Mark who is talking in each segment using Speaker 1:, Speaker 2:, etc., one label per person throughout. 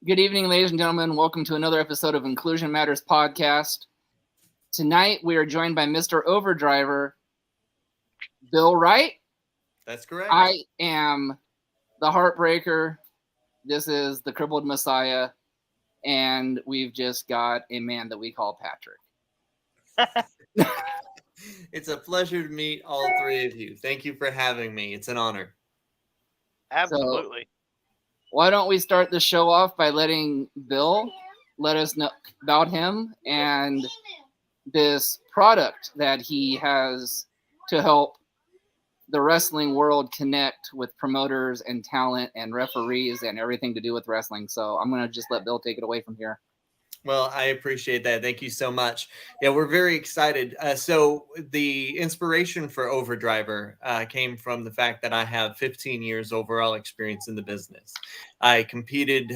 Speaker 1: Good evening, ladies and gentlemen. Welcome to another episode of Inclusion Matters podcast. Tonight, we are joined by Mr. Overdriver, Bill Wright.
Speaker 2: That's correct.
Speaker 1: I am the Heartbreaker. This is the Crippled Messiah. And we've just got a man that we call Patrick.
Speaker 2: It's a pleasure to meet all three of you. Thank you for having me. It's an honor.
Speaker 3: Absolutely.
Speaker 1: So, why don't we start the show off by letting Bill let us know about him and this product that he has to help the wrestling world connect with promoters and talent and referees and everything to do with wrestling. So I'm going to just let Bill take it away from here.
Speaker 2: Well, I appreciate that. Thank you so much. Yeah, we're very excited. So the inspiration for Overdriver came from the fact that I have 15 years overall experience in the business. I competed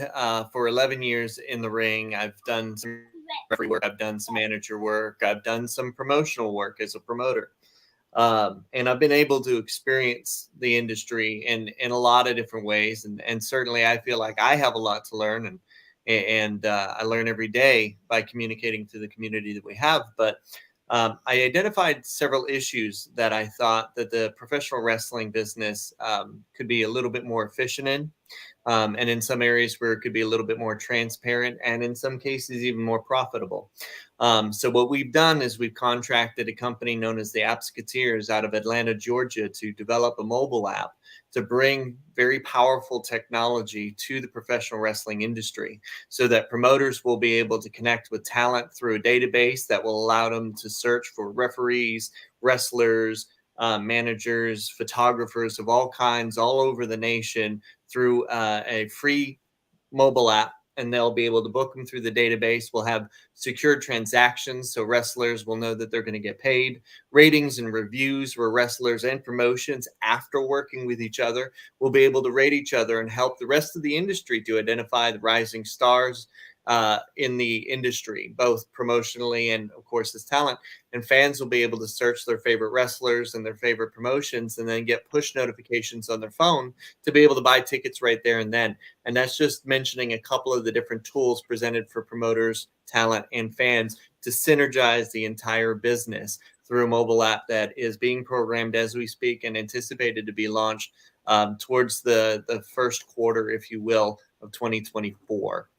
Speaker 2: for 11 years in the ring. I've done some referee work. I've done some manager work. I've done some promotional work as a promoter. And I've been able to experience the industry in a lot of different ways. And certainly I feel like I have a lot to learn. And I learn every day by communicating to the community that we have. But I identified several issues that I thought that the professional wrestling business could be a little bit more efficient in. And in some areas where it could be a little bit more transparent and in some cases even more profitable. So what we've done is we've contracted a company known as the Appsketeers out of Atlanta, Georgia, to develop a mobile app to bring very powerful technology to the professional wrestling industry so that promoters will be able to connect with talent through a database that will allow them to search for referees, wrestlers, managers, photographers of all kinds all over the nation through a free mobile app, and they'll be able to book them through the database. We'll have secured transactions so wrestlers will know that they're going to get paid. Ratings and reviews where wrestlers and promotions, after working with each other, will be able to rate each other and help the rest of the industry to identify the rising stars in the industry, both promotionally and, of course, as talent. And fans will be able to search their favorite wrestlers and their favorite promotions and then get push notifications on their phone to be able to buy tickets right there and then. And that's just mentioning a couple of the different tools presented for promoters, talent, and fans to synergize the entire business through a mobile app that is being programmed as we speak and anticipated to be launched towards the first quarter, if you will, of 2024.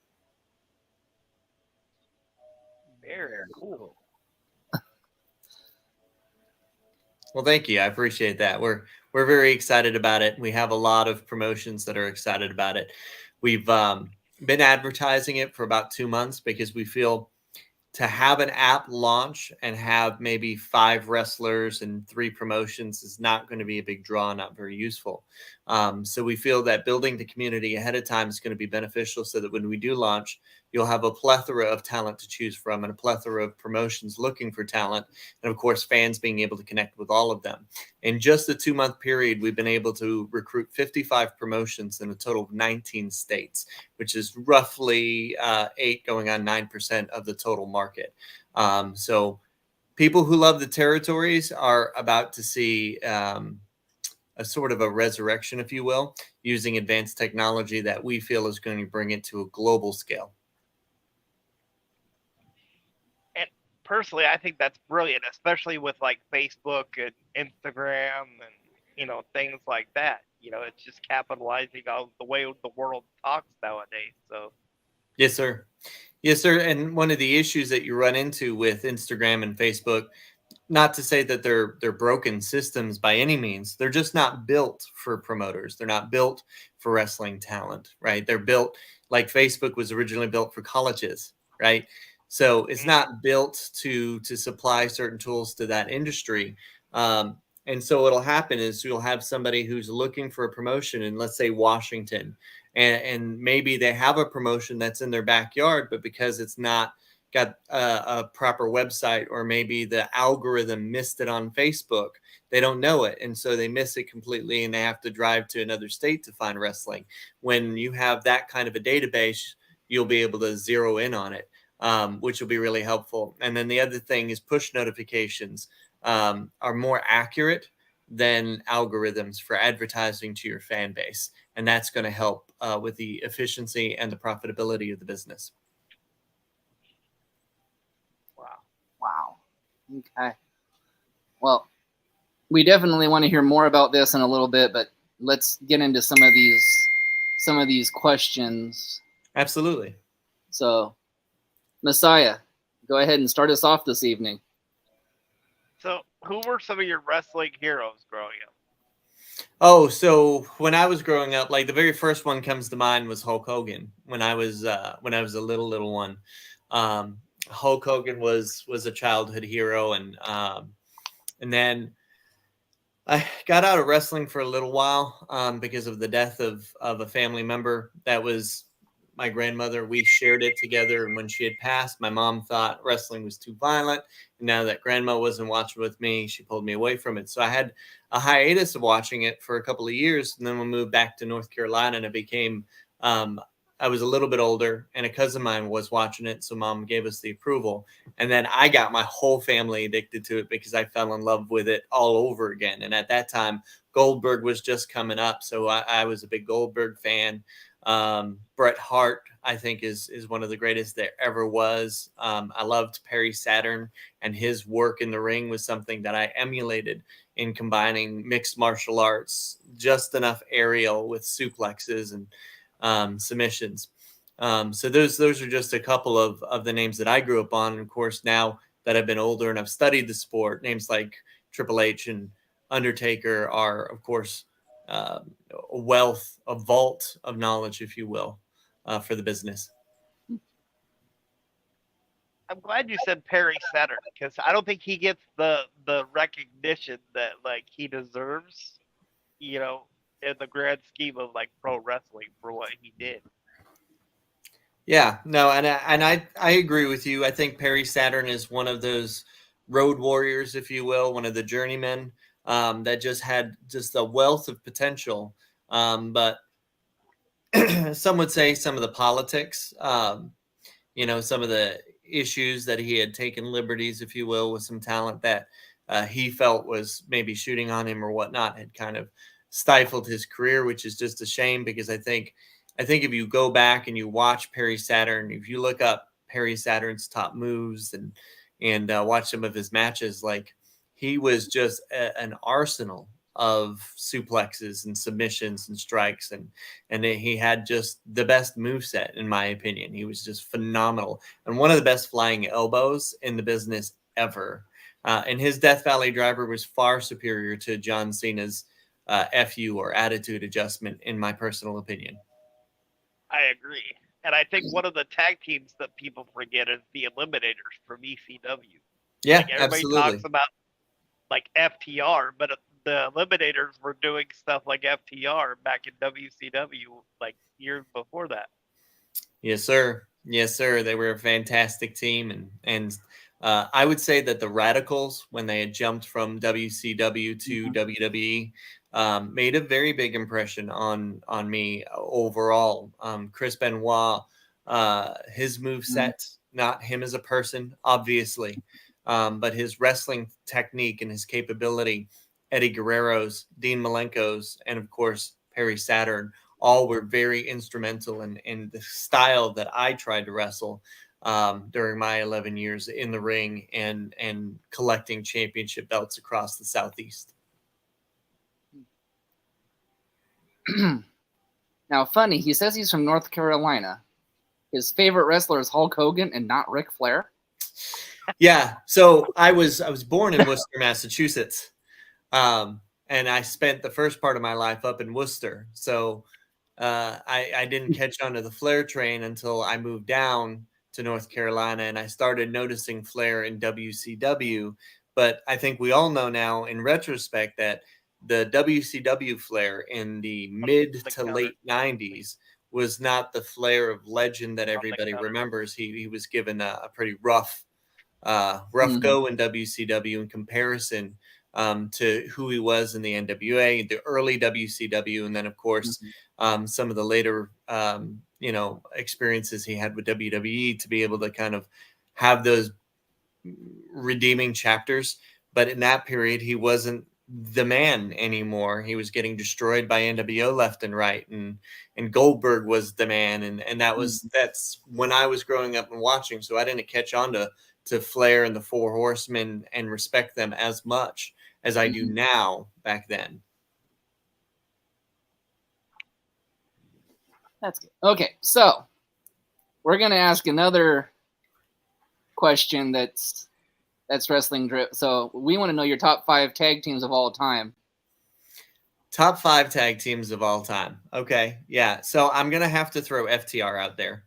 Speaker 3: Very cool.
Speaker 2: Well, thank you. I appreciate that. We're very excited about it. We have a lot of promotions that are excited about it. We've been advertising it for about 2 months because we feel to have an app launch and have maybe 5 wrestlers and 3 promotions is not going to be a big draw, not very useful. So we feel that building the community ahead of time is going to be beneficial so that when we do launch, you'll have a plethora of talent to choose from and a plethora of promotions looking for talent. And of course, fans being able to connect with all of them. In just a 2-month period, we've been able to recruit 55 promotions in a total of 19 states, which is roughly 8 going on 9% of the total market. So people who love the territories are about to see a sort of a resurrection, if you will, using advanced technology that we feel is going to bring it to a global scale.
Speaker 3: And personally, I think that's brilliant, especially with like Facebook and Instagram and things like that. It's just capitalizing on the way the world talks nowadays. So
Speaker 2: Yes, sir. Yes, sir. And one of the issues that you run into with Instagram and Facebook, not to say that they're broken systems by any means, they're just not built for promoters. They're not built for wrestling talent, right? They're built like Facebook was originally built for colleges, right? So it's not built to supply certain tools to that industry. And so what'll happen is you'll have somebody who's looking for a promotion in, let's say, Washington, and maybe they have a promotion that's in their backyard, but because it's not got a proper website, or maybe the algorithm missed it on Facebook, they don't know it. And so they miss it completely and they have to drive to another state to find wrestling. When you have that kind of a database, you'll be able to zero in on it, which will be really helpful. And then the other thing is push notifications are more accurate than algorithms for advertising to your fan base. And that's going to help with the efficiency and the profitability of the business.
Speaker 1: Wow. Okay. Well, we definitely want to hear more about this in a little bit, but let's get into some of these questions.
Speaker 2: Absolutely.
Speaker 1: So, Messiah, go ahead and start us off this evening.
Speaker 3: So, who were some of your wrestling heroes growing up?
Speaker 2: Oh, so when I was growing up, like the very first one comes to mind was Hulk Hogan. When I was a little one, Hulk Hogan was a childhood hero, and then I got out of wrestling for a little while because of the death of a family member. That was my grandmother. We shared it together, and when she had passed, my mom thought wrestling was too violent. And now that grandma wasn't watching with me, she pulled me away from it. So I had a hiatus of watching it for a couple of years, and then we moved back to North Carolina, and it became I was a little bit older, and a cousin of mine was watching it, so mom gave us the approval. And then I got my whole family addicted to it because I fell in love with it all over again. And at that time, Goldberg was just coming up, so I was a big Goldberg fan. Bret Hart, I think, is one of the greatest there ever was. I loved Perry Saturn, and his work in the ring was something that I emulated in combining mixed martial arts, just enough aerial with suplexes and submissions. So those are just a couple of the names that I grew up on. And of course, now that I've been older and I've studied the sport, names like Triple H and Undertaker are, of course, a vault of knowledge, if you will, for the business.
Speaker 3: I'm glad you said Perry Saturn because I don't think he gets the recognition that like he deserves, you know, in the grand scheme of like pro wrestling for what he did.
Speaker 2: Yeah, no, and I agree with you. I think Perry Saturn is one of those road warriors, if you will, one of the journeymen that just had just a wealth of potential. But some would say some of the politics, some of the issues that he had taken liberties, if you will, with some talent that he felt was maybe shooting on him or whatnot had kind of stifled his career, which is just a shame because I think if you go back and you watch Perry Saturn, if you look up Perry Saturn's top moves and watch some of his matches, like he was just an arsenal of suplexes and submissions and strikes, and he had just the best moveset, in my opinion. He was just phenomenal and one of the best flying elbows in the business ever. And his Death Valley driver was far superior to John Cena's FU or attitude adjustment, in my personal opinion.
Speaker 3: I agree. And I think one of the tag teams that people forget is the Eliminators from ECW.
Speaker 2: Yeah,
Speaker 3: like everybody
Speaker 2: absolutely.
Speaker 3: talks about like FTR, but the Eliminators were doing stuff like FTR back in WCW like years before that.
Speaker 2: Yes, sir. Yes, sir. They were a fantastic team, and I would say that the Radicals, when they had jumped from WCW to WWE, made a very big impression on me overall. Chris Benoit, his move set, not him as a person, obviously, but his wrestling technique and his capability. Eddie Guerrero's, Dean Malenko's, and of course Perry Saturn all were very instrumental in the style that I tried to wrestle during my 11 years in the ring and collecting championship belts across the Southeast.
Speaker 1: Now, funny, he says he's from North Carolina. His favorite wrestler is Hulk Hogan and not Ric Flair.
Speaker 2: Yeah, so I was born in Worcester, Massachusetts, and I spent the first part of my life up in Worcester. So I didn't catch on to the Flair train until I moved down to North Carolina, and I started noticing Flair in WCW. But I think we all know now, in retrospect, that the WCW Flair in the mid to late 90s was not the Flair of legend that everybody remembers. He was given a pretty rough go in WCW in comparison to who he was in the NWA, the early WCW, and then of course some of the later experiences he had with WWE to be able to kind of have those redeeming chapters. But in that period, he wasn't the man anymore. He was getting destroyed by NWO left and right, and Goldberg was the man, and that's when I was growing up and watching. So I didn't catch on to Flair and the Four Horsemen and respect them as much as I do now back then.
Speaker 1: That's good. Okay, so we're gonna ask another question that's wrestling drip. So we want to know your top 5 tag teams of all time.
Speaker 2: Top 5 tag teams of all time. Okay, yeah. So I'm gonna have to throw FTR out there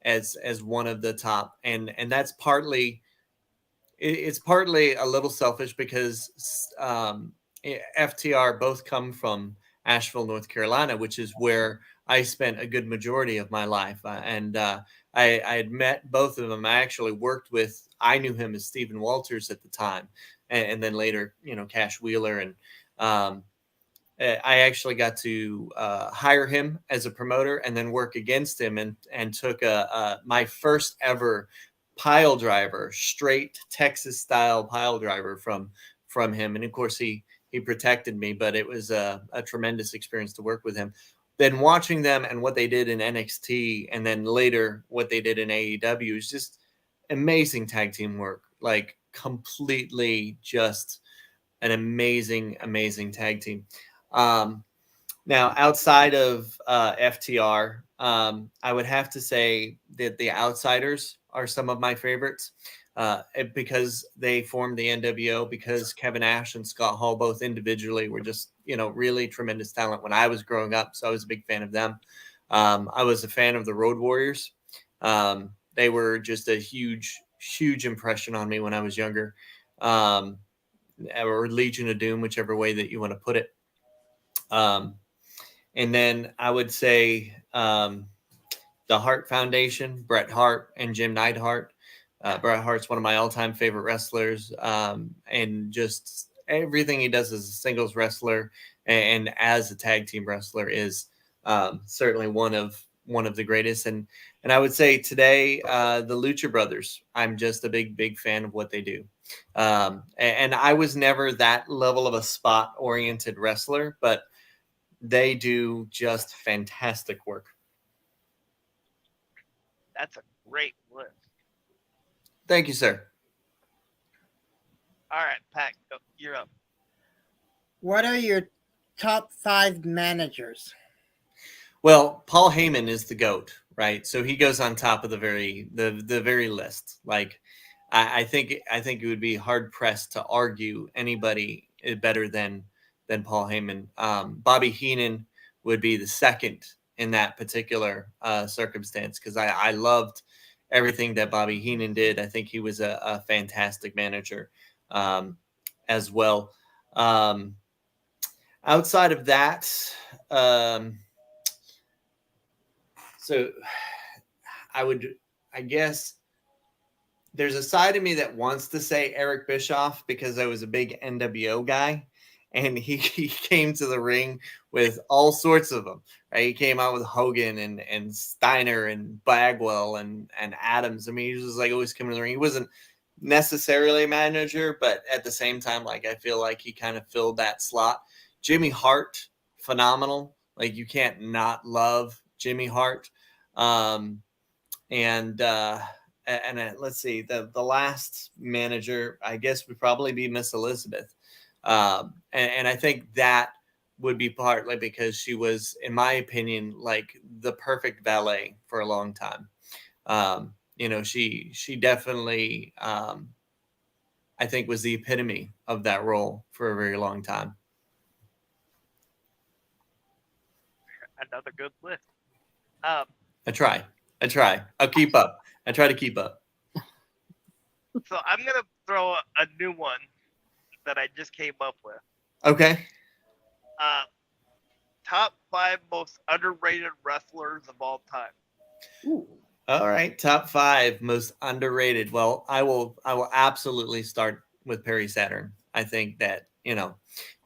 Speaker 2: as one of the top, and that's partly it's partly a little selfish because FTR both come from Asheville, North Carolina, which is where I spent a good majority of my life. I had met both of them. I actually worked with, I knew him as Stephen Walters at the time, and then later, Cash Wheeler. And I actually got to hire him as a promoter and then work against him and took my first ever pile driver, straight Texas style pile driver from him. And of course he protected me, but it was a tremendous experience to work with him. Then watching them and what they did in NXT and then later what they did in AEW is just amazing tag team work, like completely just an amazing tag team. Now, outside of FTR, I would have to say that the Outsiders are some of my favorites because they formed the NWO, because Kevin Nash and Scott Hall both individually were just, really tremendous talent when I was growing up. So I was a big fan of them. I was a fan of the Road Warriors. They were just a huge impression on me when I was younger. Or Legion of Doom, whichever way that you want to put it. And then I would say the Hart Foundation, Bret Hart and Jim Neidhart. Bret Hart's one of my all-time favorite wrestlers, and just everything he does as a singles wrestler and as a tag team wrestler is certainly one of the greatest. And I would say today, the Lucha Brothers, I'm just a big fan of what they do. And I was never that level of a spot-oriented wrestler, but they do just fantastic work.
Speaker 3: That's a great list.
Speaker 2: Thank you, sir.
Speaker 3: All right, Pat, you're up.
Speaker 4: What are your top 5 managers?
Speaker 2: Well, Paul Heyman is the GOAT, right? So he goes on top of the very list. Like, I think it would be hard pressed to argue anybody better than Paul Heyman. Bobby Heenan would be the second in that particular circumstance because I loved everything that Bobby Heenan did. I think he was a fantastic manager as well. Outside of that, so I guess there's a side of me that wants to say Eric Bischoff because I was a big NWO guy. And he came to the ring with all sorts of them, right? He came out with Hogan and Steiner and Bagwell and Adams. I mean, he was like always coming to the ring. He wasn't necessarily a manager, but at the same time, like I feel like he kind of filled that slot. Jimmy Hart, phenomenal. Like you can't not love Jimmy Hart. And let's see, the last manager, I guess, would probably be Miss Elizabeth. And I think that would be partly because she was, in my opinion, like the perfect valet for a long time. She definitely, I think, was the epitome of that role for a very long time.
Speaker 3: Another good list.
Speaker 2: I try. I'll keep up. I try to keep up.
Speaker 3: So I'm gonna throw a new one that I just came up with.
Speaker 2: Okay.
Speaker 3: Top 5 most underrated wrestlers of all time.
Speaker 2: Ooh. All right, top 5 most underrated. Well, I will absolutely start with Perry Saturn. I think that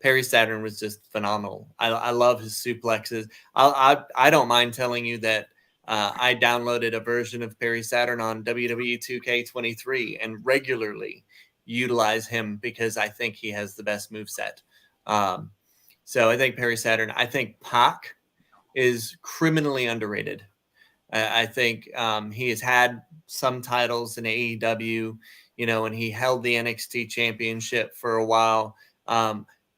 Speaker 2: Perry Saturn was just phenomenal. I love his suplexes. I don't mind telling you that I downloaded a version of Perry Saturn on WWE 2K23 and regularly utilize him because I think he has the best moveset. So I think Perry Saturn. I think Pac is criminally underrated. I think he has had some titles in AEW, and he held the NXT championship for a while.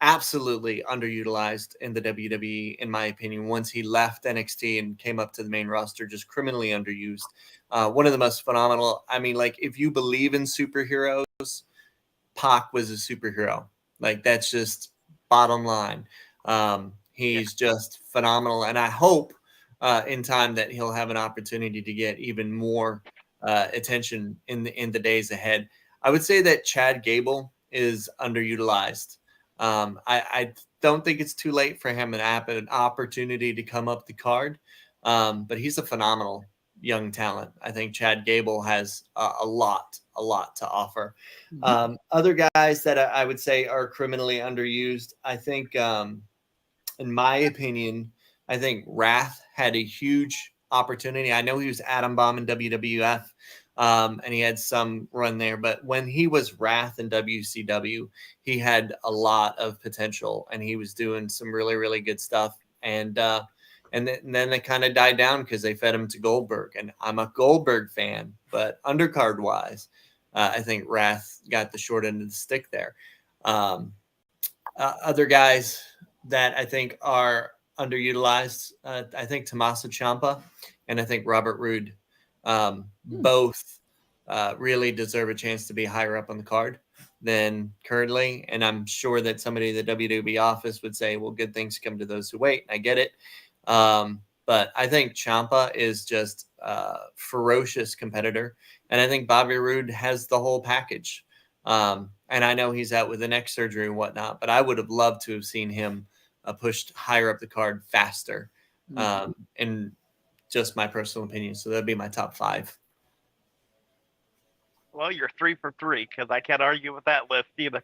Speaker 2: Absolutely underutilized in the WWE, in my opinion. Once he left NXT and came up to the main roster, just criminally underused. One of the most phenomenal. I mean, like, if you believe in superheroes, Pac was a superhero. Like, that's just bottom line. He's just phenomenal, and I hope in time that he'll have an opportunity to get even more attention in the days ahead. I would say that Chad Gable is underutilized. I don't think it's too late for him to have an opportunity to come up the card, but he's a phenomenal young talent. I think Chad Gable has a lot to offer. Other guys that I would say are criminally underused, I think, in my opinion, I think Wrath had a huge opportunity. I know he was Atom Bomb in WWF, and he had some run there, but when he was Wrath in WCW, he had a lot of potential, and he was doing some really, really good stuff. And then they kind of died down because they fed him to Goldberg. And I'm a Goldberg fan, but undercard wise, I think Wrath got the short end of the stick there. Other guys that I think are underutilized, I think Tommaso Ciampa and I think Robert Roode, both really deserve a chance to be higher up on the card than currently. And I'm sure that somebody in the WWE office would say, well, good things come to those who wait. I get it. But I think Ciampa is just a ferocious competitor. And I think Bobby Roode has the whole package. And I know he's out with the neck surgery and whatnot, but I would have loved to have seen him pushed higher up the card faster. In just my personal opinion. So that'd be my top 5.
Speaker 3: Well, you're 3 for 3 because I can't argue with that list either.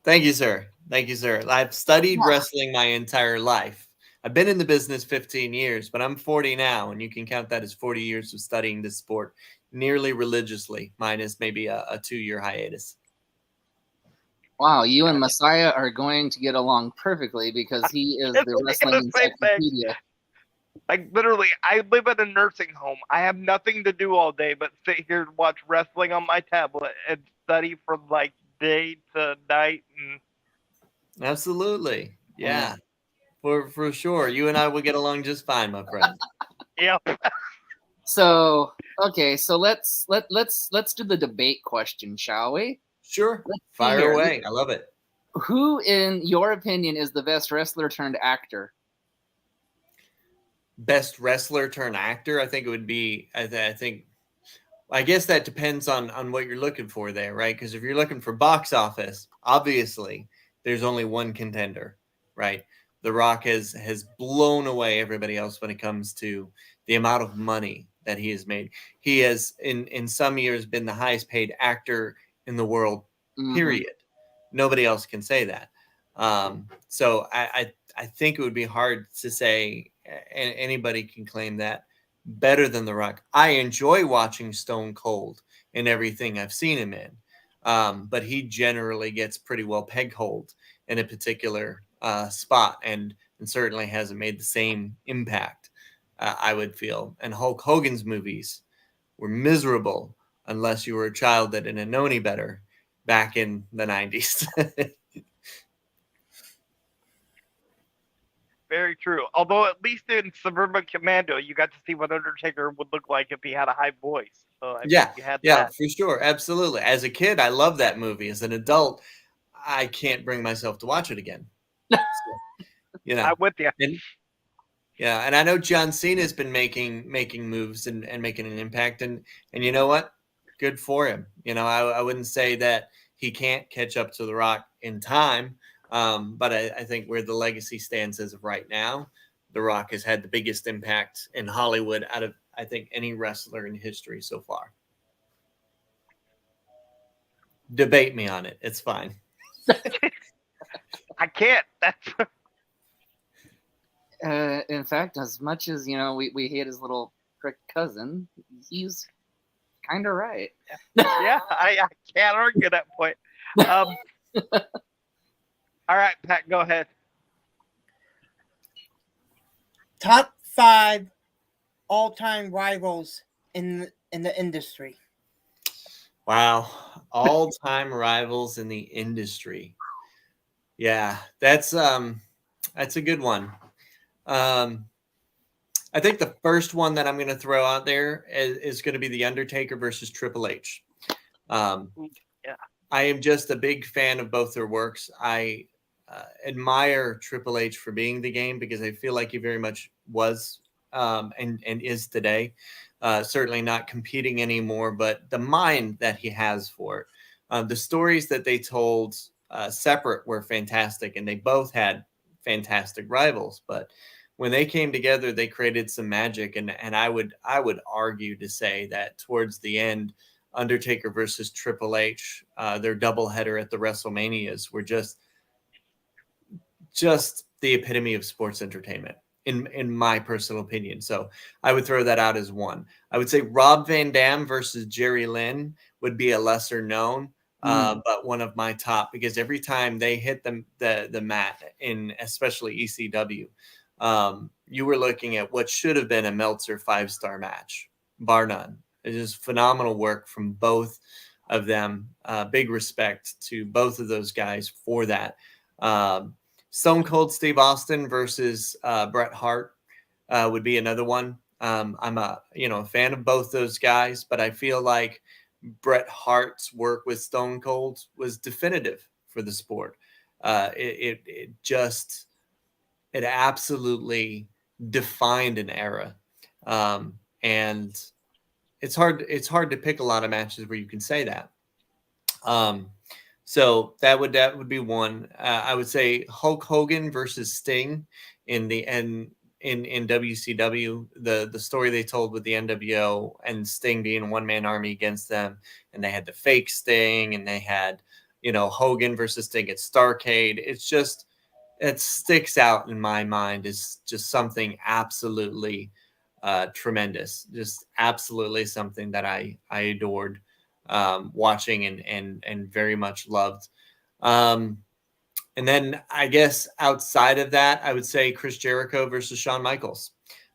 Speaker 2: Thank you, sir. Thank you, sir. I've studied wrestling my entire life. I've been in the business 15 years, but I'm 40 now, and you can count that as 40 years of studying this sport nearly religiously, minus maybe a 2-year hiatus.
Speaker 1: Wow, you and Messiah are going to get along perfectly because he is the wrestling encyclopedia.
Speaker 3: Like, literally, I live at a nursing home. I have nothing to do all day but sit here and watch wrestling on my tablet and study from, like, day to night.
Speaker 2: Absolutely. Yeah. For sure. You and I will get along just fine, my friend.
Speaker 3: Yep.
Speaker 1: So, okay, so let's do the debate question, shall we?
Speaker 2: Sure. Fire away. I love it.
Speaker 1: Who, in your opinion, is the best wrestler turned actor?
Speaker 2: Best wrestler turned actor? I think it would be, I guess that depends on what you're looking for there, right? Because if you're looking for box office, obviously there's only one contender, right? The Rock has blown away everybody else when it comes to the amount of money that he has made. He has, in some years, been the highest paid actor in the world, period. Nobody else can say that. So I think it would be hard to say anybody can claim that better than The Rock. I enjoy watching Stone Cold in everything I've seen him in, but he generally gets pretty well peg-holed in a particular spot and certainly hasn't made the same impact, I would feel. And Hulk Hogan's movies were miserable unless you were a child that didn't know any better back in the 90s.
Speaker 3: Very true. Although at least in Suburban Commando, you got to see what Undertaker would look like if he had a high voice. So I mean, you had that.
Speaker 2: For sure. Absolutely. As a kid, I loved that movie. As an adult, I can't bring myself to watch it again. So,
Speaker 3: I'm with you.
Speaker 2: And I know John Cena's been making moves and making an impact. And you know what? Good for him. I wouldn't say that he can't catch up to The Rock in time. But I think where the legacy stands as of right now, The Rock has had the biggest impact in Hollywood out of, I think, any wrestler in history so far. Debate me on it. It's fine.
Speaker 3: I can't.
Speaker 1: In fact, as much as we hate his little prick cousin, he's kind of right.
Speaker 3: Yeah, I can't argue that point. Um, all right, Pat, go ahead.
Speaker 4: Top 5 all-time rivals in the industry.
Speaker 2: Wow. All-time rivals in the industry. Yeah, that's a good one. I think the first one that I'm going to throw out there is going to be The Undertaker versus Triple H.
Speaker 3: Yeah.
Speaker 2: I am just a big fan of both their works. I admire Triple H for being the game because I feel like he very much was and is today. Certainly not competing anymore, but the mind that he has for it. The stories that they told separate were fantastic, and they both had fantastic rivals. But when they came together, they created some magic, and I would argue to say that towards the end, Undertaker versus Triple H, their doubleheader at the WrestleManias were just the epitome of sports entertainment in my personal opinion. So I would throw that out as one. I would say Rob Van Dam versus Jerry Lynn would be a lesser known, but one of my top, because every time they hit the mat in especially ECW, you were looking at what should have been a Meltzer 5-star match, bar none. It is phenomenal work from both of them. Big respect to both of those guys for that. Stone Cold Steve Austin versus Bret Hart would be another one. I'm a fan of both those guys, but I feel like Bret Hart's work with Stone Cold was definitive for the sport. It absolutely defined an era, and it's hard to pick a lot of matches where you can say that. So that would be one. I would say Hulk Hogan versus Sting in WCW. The story they told with the NWO and Sting being a one-man army against them, and they had the fake Sting, and they had Hogan versus Sting at Starrcade. It sticks out in my mind as just something absolutely tremendous, just absolutely something that I adored watching and very much loved. And then I guess outside of that, I would say Chris Jericho versus Shawn Michaels.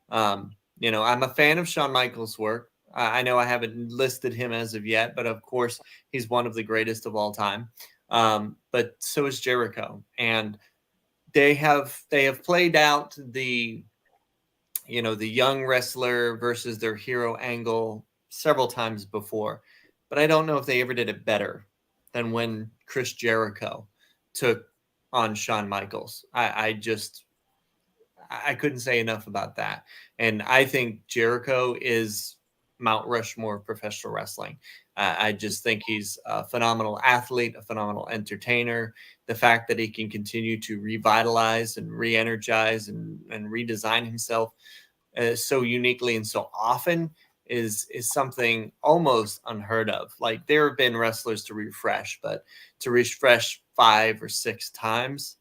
Speaker 2: I'm a fan of Shawn Michaels' work. I know I haven't listed him as of yet, but of course he's one of the greatest of all time. But so is Jericho, and they have played out the young wrestler versus their hero angle several times before, but I don't know if they ever did it better than when Chris Jericho took on Shawn Michaels. I couldn't say enough about that. And I think Jericho is Mount Rushmore of professional wrestling. I just think he's a phenomenal athlete, a phenomenal entertainer. The fact that he can continue to revitalize and re-energize and redesign himself so uniquely and so often is something almost unheard of. Like, there have been wrestlers to refresh, but to refresh 5 or 6 times,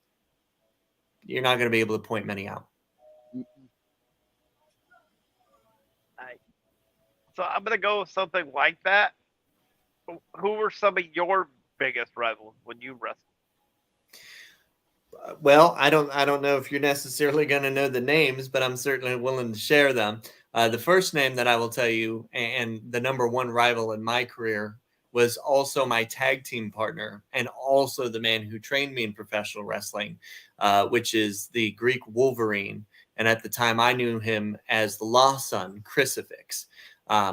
Speaker 2: you're not going to be able to point many out.
Speaker 3: So I'm gonna go with something like that. Who were some of your biggest rivals when you wrestled?
Speaker 2: Well, I don't know if you're necessarily going to know the names, but I'm certainly willing to share them. The first name that I will tell you, and the number one rival in my career, was also my tag team partner and also the man who trained me in professional wrestling, which is the Greek Wolverine. And at the time, I knew him as the Lost Son, Crucifix.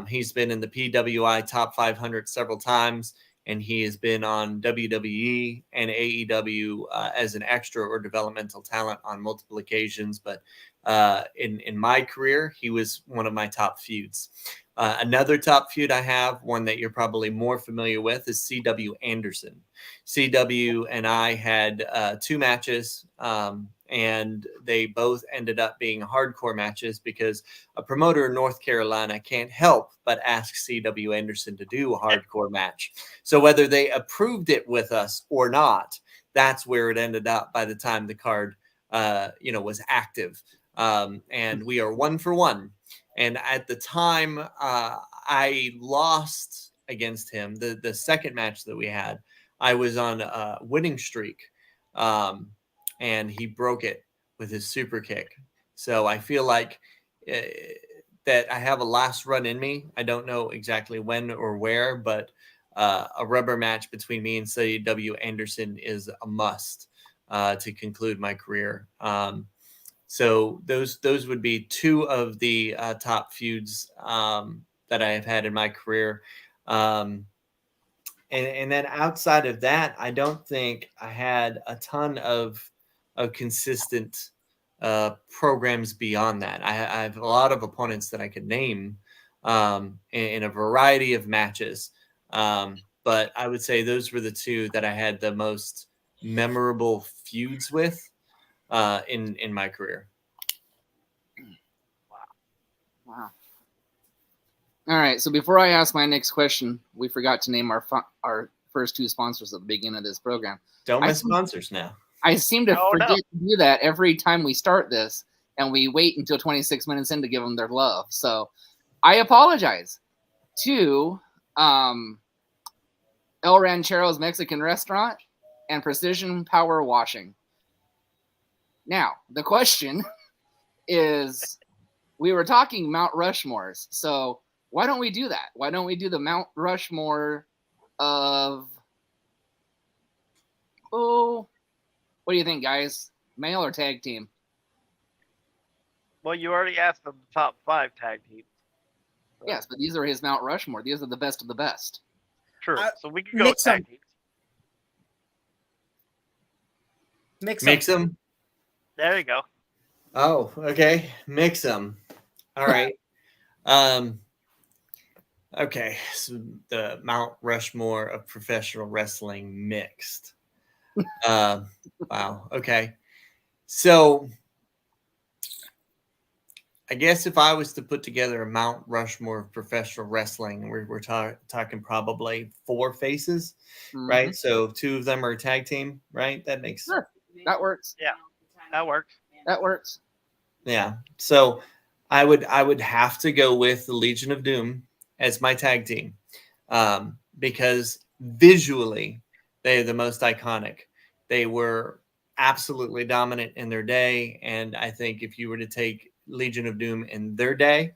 Speaker 2: He's been in the PWI Top 500 several times, and he has been on WWE and AEW as an extra or developmental talent on multiple occasions. But in my career, he was one of my top feuds. Another top feud I have, one that you're probably more familiar with, is C.W. Anderson. C.W. and I had 2 matches, and they both ended up being hardcore matches because a promoter in North Carolina can't help but ask C.W. Anderson to do a hardcore match. So whether they approved it with us or not, that's where it ended up by the time the card, was active. And we are 1 for 1. And at the time, I lost against him. The second match that we had, I was on a winning streak, and he broke it with his super kick. So I feel like that I have a last run in me. I don't know exactly when or where, but a rubber match between me and C.W. Anderson is a must to conclude my career. So those would be two of the top feuds that I have had in my career. And then outside of that, I don't think I had a ton of consistent programs beyond that. I have a lot of opponents that I could name in a variety of matches. But I would say those were the two that I had the most memorable feuds with in my career.
Speaker 1: Wow. All right. So before I ask my next question, we forgot to name our first two sponsors at the beginning of this program.
Speaker 2: Don't miss sponsors now.
Speaker 1: I seem to forget to do that every time we start this, and we wait until 26 minutes in to give them their love. So I apologize to El Ranchero's Mexican Restaurant and Precision Power Washing. Now, the question is, we were talking Mount Rushmores, so why don't we do that? Why don't we do the Mount Rushmore of, what do you think, guys? Male or tag team?
Speaker 3: Well, you already asked them the top 5 tag teams. So.
Speaker 1: Yes, but these are his Mount Rushmore. These are the best of the best.
Speaker 3: True. So we can go with tag teams.
Speaker 2: Mix them.
Speaker 3: There you go.
Speaker 2: Oh, okay. Mix them. All right. Okay. So the Mount Rushmore of professional wrestling mixed. Wow. Okay. So I guess if I was to put together a Mount Rushmore of professional wrestling, we're talking probably 4 faces, right? So 2 of them are a tag team, right? That makes
Speaker 1: sense. That works.
Speaker 3: Yeah, that works.
Speaker 1: That works.
Speaker 2: Yeah. So I would have to go with the Legion of Doom as my tag team because visually they are the most iconic. They were absolutely dominant in their day, and I think if you were to take Legion of Doom in their day,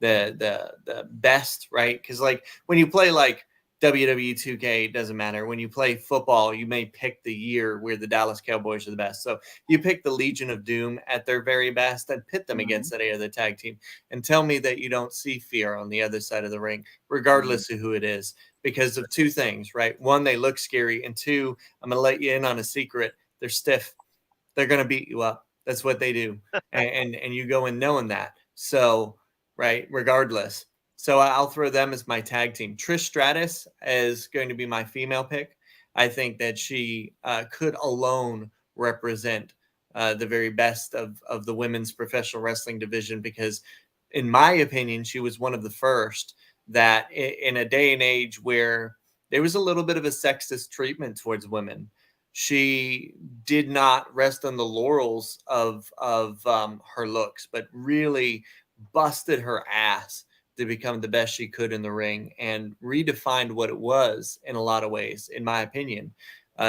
Speaker 2: the best, right? Because like when you play like WWE 2K, it doesn't matter. When you play football, you may pick the year where the Dallas Cowboys are the best. So you pick the Legion of Doom at their very best and pit them against any other tag team and tell me that you don't see fear on the other side of the ring, regardless of who it is, because of 2 things, right? 1, they look scary. And 2, I'm going to let you in on a secret. They're stiff. They're going to beat you up. That's what they do. and you go in knowing that. So, right, regardless. So I'll throw them as my tag team. Trish Stratus is going to be my female pick. I think that she could alone represent the very best of the women's professional wrestling division because, in my opinion, she was one of the first that in a day and age where there was a little bit of a sexist treatment towards women, she did not rest on the laurels of her looks, but really busted her ass to become the best she could in the ring and redefined what it was in a lot of ways, in my opinion,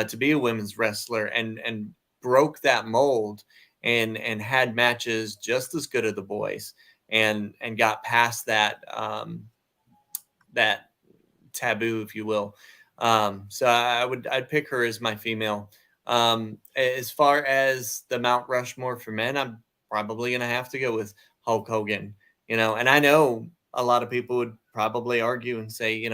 Speaker 2: to be a women's wrestler and broke that mold and had matches just as good as the boys and got past that that taboo, if you will. So I'd pick her as my female. As far as the Mount Rushmore for men, I'm probably going to have to go with Hulk Hogan, and I know a lot of people would probably argue and say,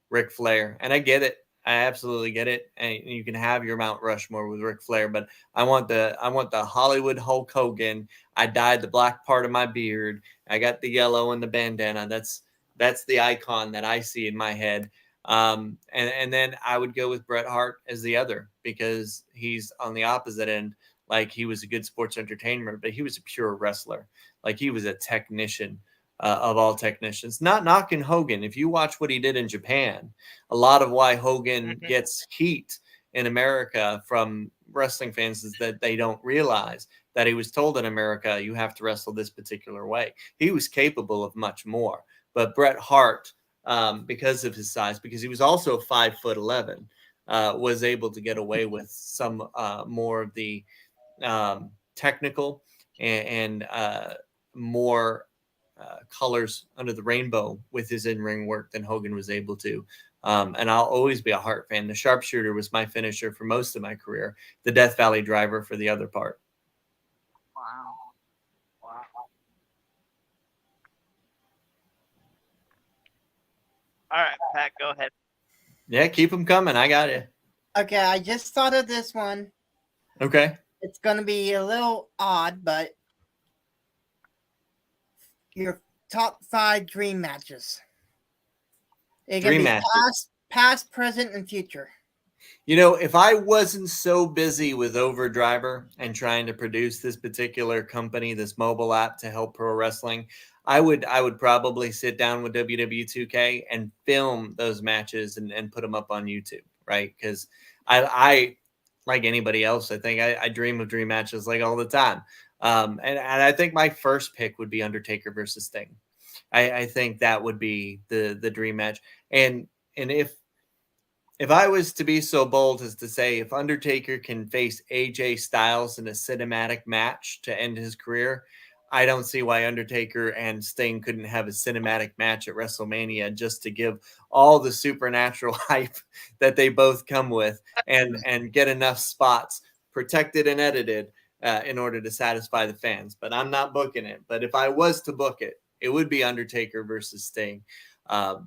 Speaker 2: Ric Flair, and I get it. I absolutely get it. And you can have your Mount Rushmore with Ric Flair, but I want the Hollywood Hulk Hogan. I dyed the black part of my beard. I got the yellow and the bandana. That's the icon that I see in my head. And then I would go with Bret Hart as the other because he's on the opposite end. Like he was a good sports entertainer, but he was a pure wrestler. Like he was a technician of all technicians. Not knocking Hogan. If you watch what he did in Japan, a lot of why Hogan gets heat in America from wrestling fans is that they don't realize that he was told in America, you have to wrestle this particular way. He was capable of much more. but Bret Hart, because of his size, because he was also 5'11", was able to get away with some more of the technical and more colors under the rainbow with his in-ring work than Hogan was able to. And I'll always be a Hart fan. The sharpshooter was my finisher for most of my career. The Death Valley driver for the other part.
Speaker 1: Wow.
Speaker 3: Wow. All right, Pat, go ahead.
Speaker 2: Yeah, keep them coming. I got you.
Speaker 4: Okay, I just thought of this one.
Speaker 2: Okay.
Speaker 4: It's going to be a little odd, but your top 5 dream matches. They're going to
Speaker 2: Dream
Speaker 4: be
Speaker 2: matches.
Speaker 4: past, present, and future.
Speaker 2: You know, if I wasn't so busy with Overdriver and trying to produce this particular company, this mobile app to help pro wrestling, I would probably sit down with WWE 2K and film those matches and put them up on YouTube, right? Because I like anybody else, I think I dream of dream matches like all the time. And I think my first pick would be Undertaker versus Sting. I think that would be the dream match. And if I was to be so bold as to say, if Undertaker can face AJ Styles in a cinematic match to end his career, I don't see why Undertaker and Sting couldn't have a cinematic match at WrestleMania just to give all the supernatural hype that they both come with and get enough spots protected and edited in order to satisfy the fans. But I'm not booking it. But if I was to book it, it would be Undertaker versus Sting.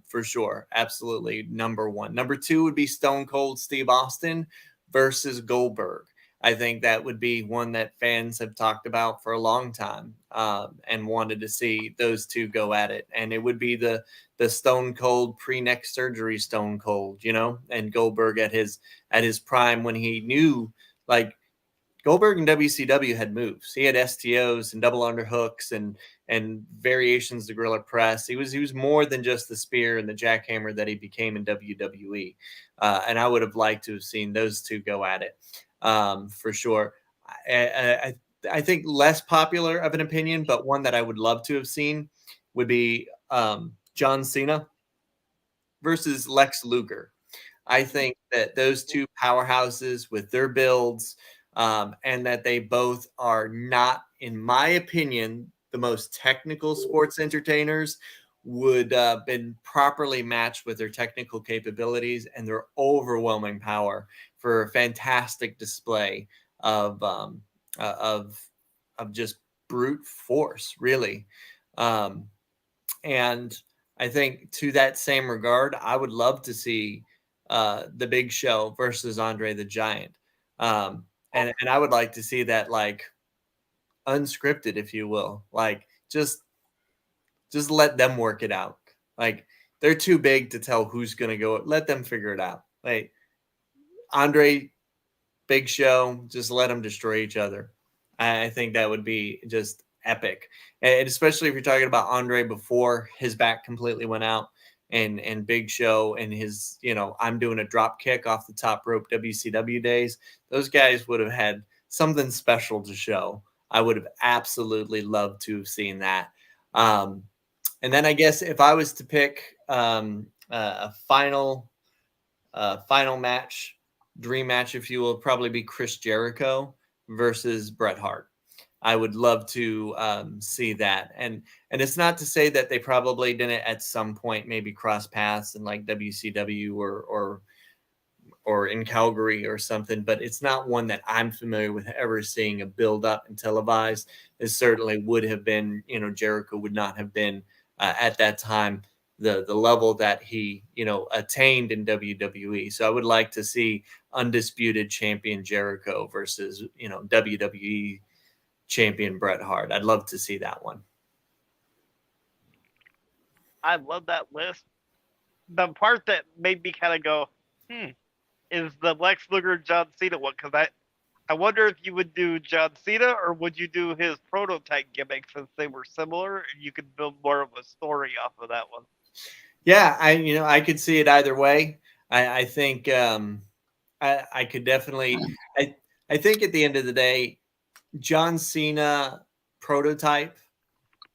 Speaker 2: For sure. Absolutely. Number 1. Number 2 would be Stone Cold Steve Austin versus Goldberg. I think that would be one that fans have talked about for a long time and wanted to see those two go at it. And it would be the Stone Cold pre-neck surgery Stone Cold, you know, and Goldberg at his prime when he knew, like, Goldberg and WCW had moves. He had STOs and double underhooks and variations to gorilla press. He was more than just the spear and the jackhammer that he became in WWE. And I would have liked to have seen those two go at it for sure. I think less popular of an opinion, but one that I would love to have seen would be John Cena versus Lex Luger. I think that those two powerhouses with their builds, and that they both are not, in my opinion, the most technical sports entertainers, would been properly matched with their technical capabilities and their overwhelming power for a fantastic display of just brute force, really. And I think to that same regard, I would love to see the Big Show versus Andre the Giant. And I would like to see that, like, unscripted, if you will, like just let them work it out. Like, they're too big to tell who's going to go. Let them figure it out. Like, Andre, Big Show, just let them destroy each other. I think that would be just epic. And especially if you're talking about Andre before his back completely went out, and Big Show and his, you know, I'm doing a drop kick off the top rope WCW days. Those guys would have had something special to show. I would have absolutely loved to have seen that. And then I guess if I was to pick a final match, dream match, if you will, probably be Chris Jericho versus Bret Hart. I would love to see that. And it's not to say that they probably didn't at some point maybe cross paths in like WCW or in Calgary or something, but it's not one that I'm familiar with ever seeing a build up and televised. It certainly would have been, you know, Jericho would not have been at that time the level that he, you know, attained in WWE. So I would like to see undisputed champion Jericho versus, you know, WWE champion Bret Hart. I'd love to see that one.
Speaker 3: I love that list. The part that made me kind of go, is the Lex Luger John Cena one, because I wonder if you would do John Cena or would you do his prototype gimmick, since they were similar and you could build more of a story off of that one.
Speaker 2: Yeah, I could see it either way. I think I could definitely. I think at the end of the day, John Cena prototype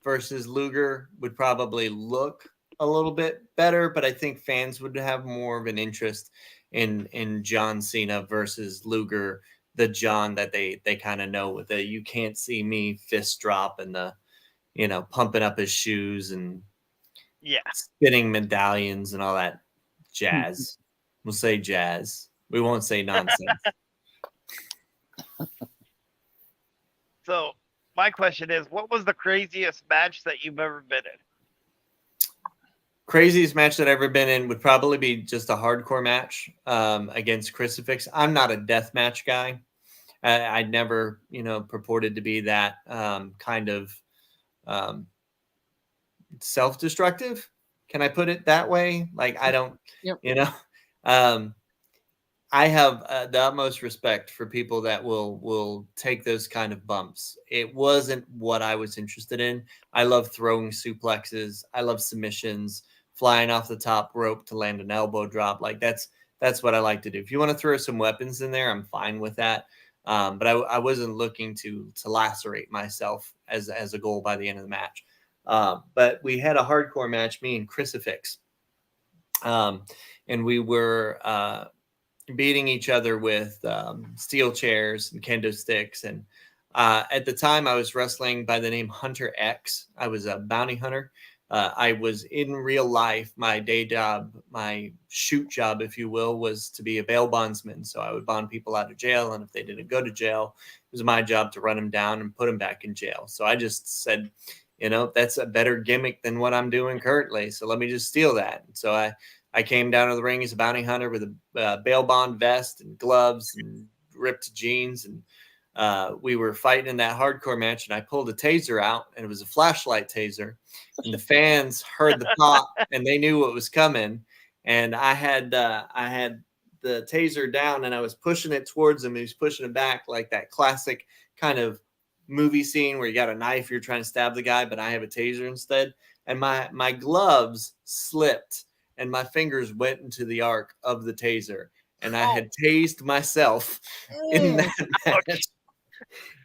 Speaker 2: versus Luger would probably look a little bit better, but I think fans would have more of an interest in John Cena versus Luger, the John that they kind of know, with the "you can't see me" fist drop and the, pumping up his shoes and
Speaker 3: Yeah.
Speaker 2: spinning medallions and all that jazz. We'll say jazz. We won't say nonsense.
Speaker 3: So my question is, what was the craziest match that you've ever been in?
Speaker 2: Craziest match that I've ever been in would probably be just a hardcore match against Crucifix. I'm not a death match guy. I'd never, purported to be that kind of self-destructive. Can I put it that way? Like, I don't,
Speaker 1: Yep.
Speaker 2: I have the utmost respect for people that will take those kind of bumps. It wasn't what I was interested in. I love throwing suplexes. I love submissions, flying off the top rope to land an elbow drop. Like that's what I like to do. If you want to throw some weapons in there, I'm fine with that. But I wasn't looking to lacerate myself as a goal by the end of the match. But we had a hardcore match, me and Crucifix, and we were beating each other with steel chairs and kendo sticks. And at the time, I was wrestling by the name Hunter X. I was a bounty hunter. I was in real life. My day job, my shoot job, if you will, was to be a bail bondsman. So I would bond people out of jail. And if they didn't go to jail, it was my job to run them down and put them back in jail. So I just said, that's a better gimmick than what I'm doing currently. So let me just steal that. And so I came down to the ring as a bounty hunter with a bail bond vest and gloves and ripped jeans. And we were fighting in that hardcore match, and I pulled a taser out, and it was a flashlight taser. And the fans heard the pop, and they knew what was coming. And I had the taser down, and I was pushing it towards him. He was pushing it back, like that classic kind of movie scene where you got a knife, you're trying to stab the guy, but I have a taser instead. And my gloves slipped, and my fingers went into the arc of the taser, and I had tased myself in that match.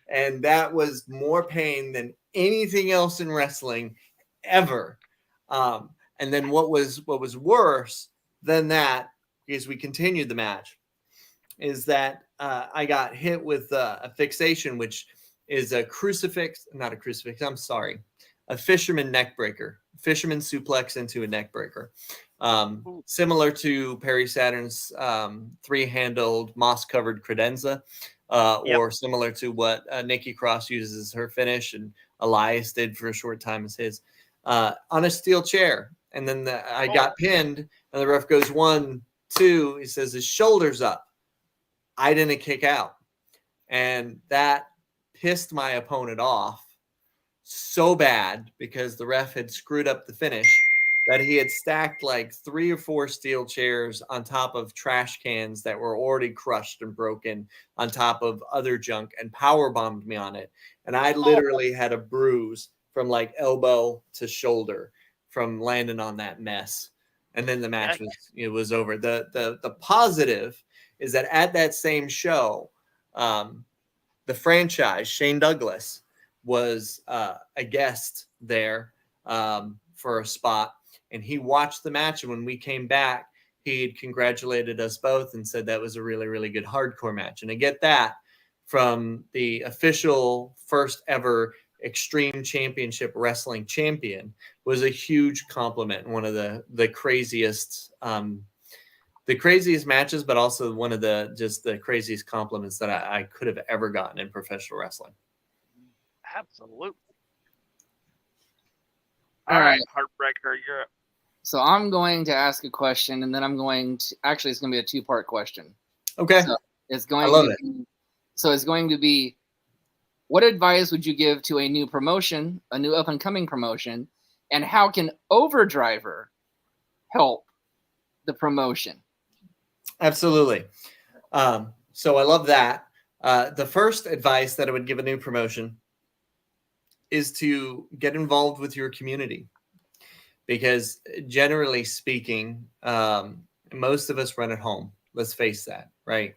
Speaker 2: And that was more pain than anything else in wrestling ever. And then what was worse than that, because we continued the match, is that I got hit with a fixation, which is a fisherman neck breaker, fisherman suplex into a neck breaker. Similar to Perry Saturn's three-handled moss-covered credenza, or similar to what Nikki Cross uses as her finish, and Elias did for a short time as his, on a steel chair. And then I got pinned, and the ref goes 1, 2. He says his shoulder's up. I didn't kick out, and that pissed my opponent off so bad, because the ref had screwed up the finish, that he had stacked like 3 or 4 steel chairs on top of trash cans that were already crushed and broken, on top of other junk, and power bombed me on it. And I literally had a bruise from like elbow to shoulder from landing on that mess. And then the match was over. The positive is that at that same show, the franchise, Shane Douglas, was a guest there for a spot. And he watched the match, and when we came back, he congratulated us both and said that was a really, really good hardcore match. And I get that from the official first ever Extreme Championship Wrestling champion was a huge compliment. One of the craziest matches, but also one of the craziest compliments that I could have ever gotten in professional wrestling.
Speaker 3: Absolutely.
Speaker 1: All right.
Speaker 3: Heartbreaker, you're up.
Speaker 1: So I'm going to ask a question, and then I'm going to actually it's going to be a 2-part question.
Speaker 2: Okay.
Speaker 1: So it's going to be, what advice would you give to a new promotion, a new up and coming promotion, and how can Overdriver help the promotion?
Speaker 2: Absolutely. So I love that. The first advice that I would give a new promotion is to get involved with your community, because generally speaking, most of us run at home. Let's face that, right?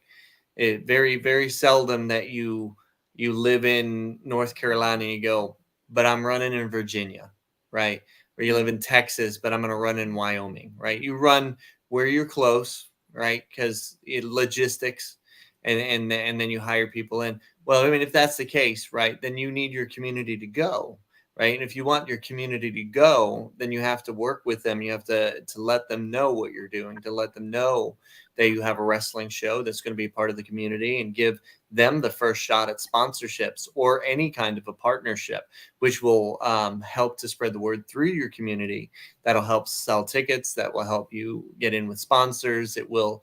Speaker 2: It very, very seldom that you live in North Carolina and you go, but I'm running in Virginia, right? or you live in Texas, but I'm going to run in Wyoming, right? You run where you're close, right? Because logistics, and then you hire people in. Well, I mean, if that's the case, right, then you need your community to go, right? And if you want your community to go, then you have to work with them. You have to let them know what you're doing, to let them know that you have a wrestling show that's going to be part of the community, and give them the first shot at sponsorships or any kind of a partnership, which will help to spread the word through your community. That'll help sell tickets. That will help you get in with sponsors. It will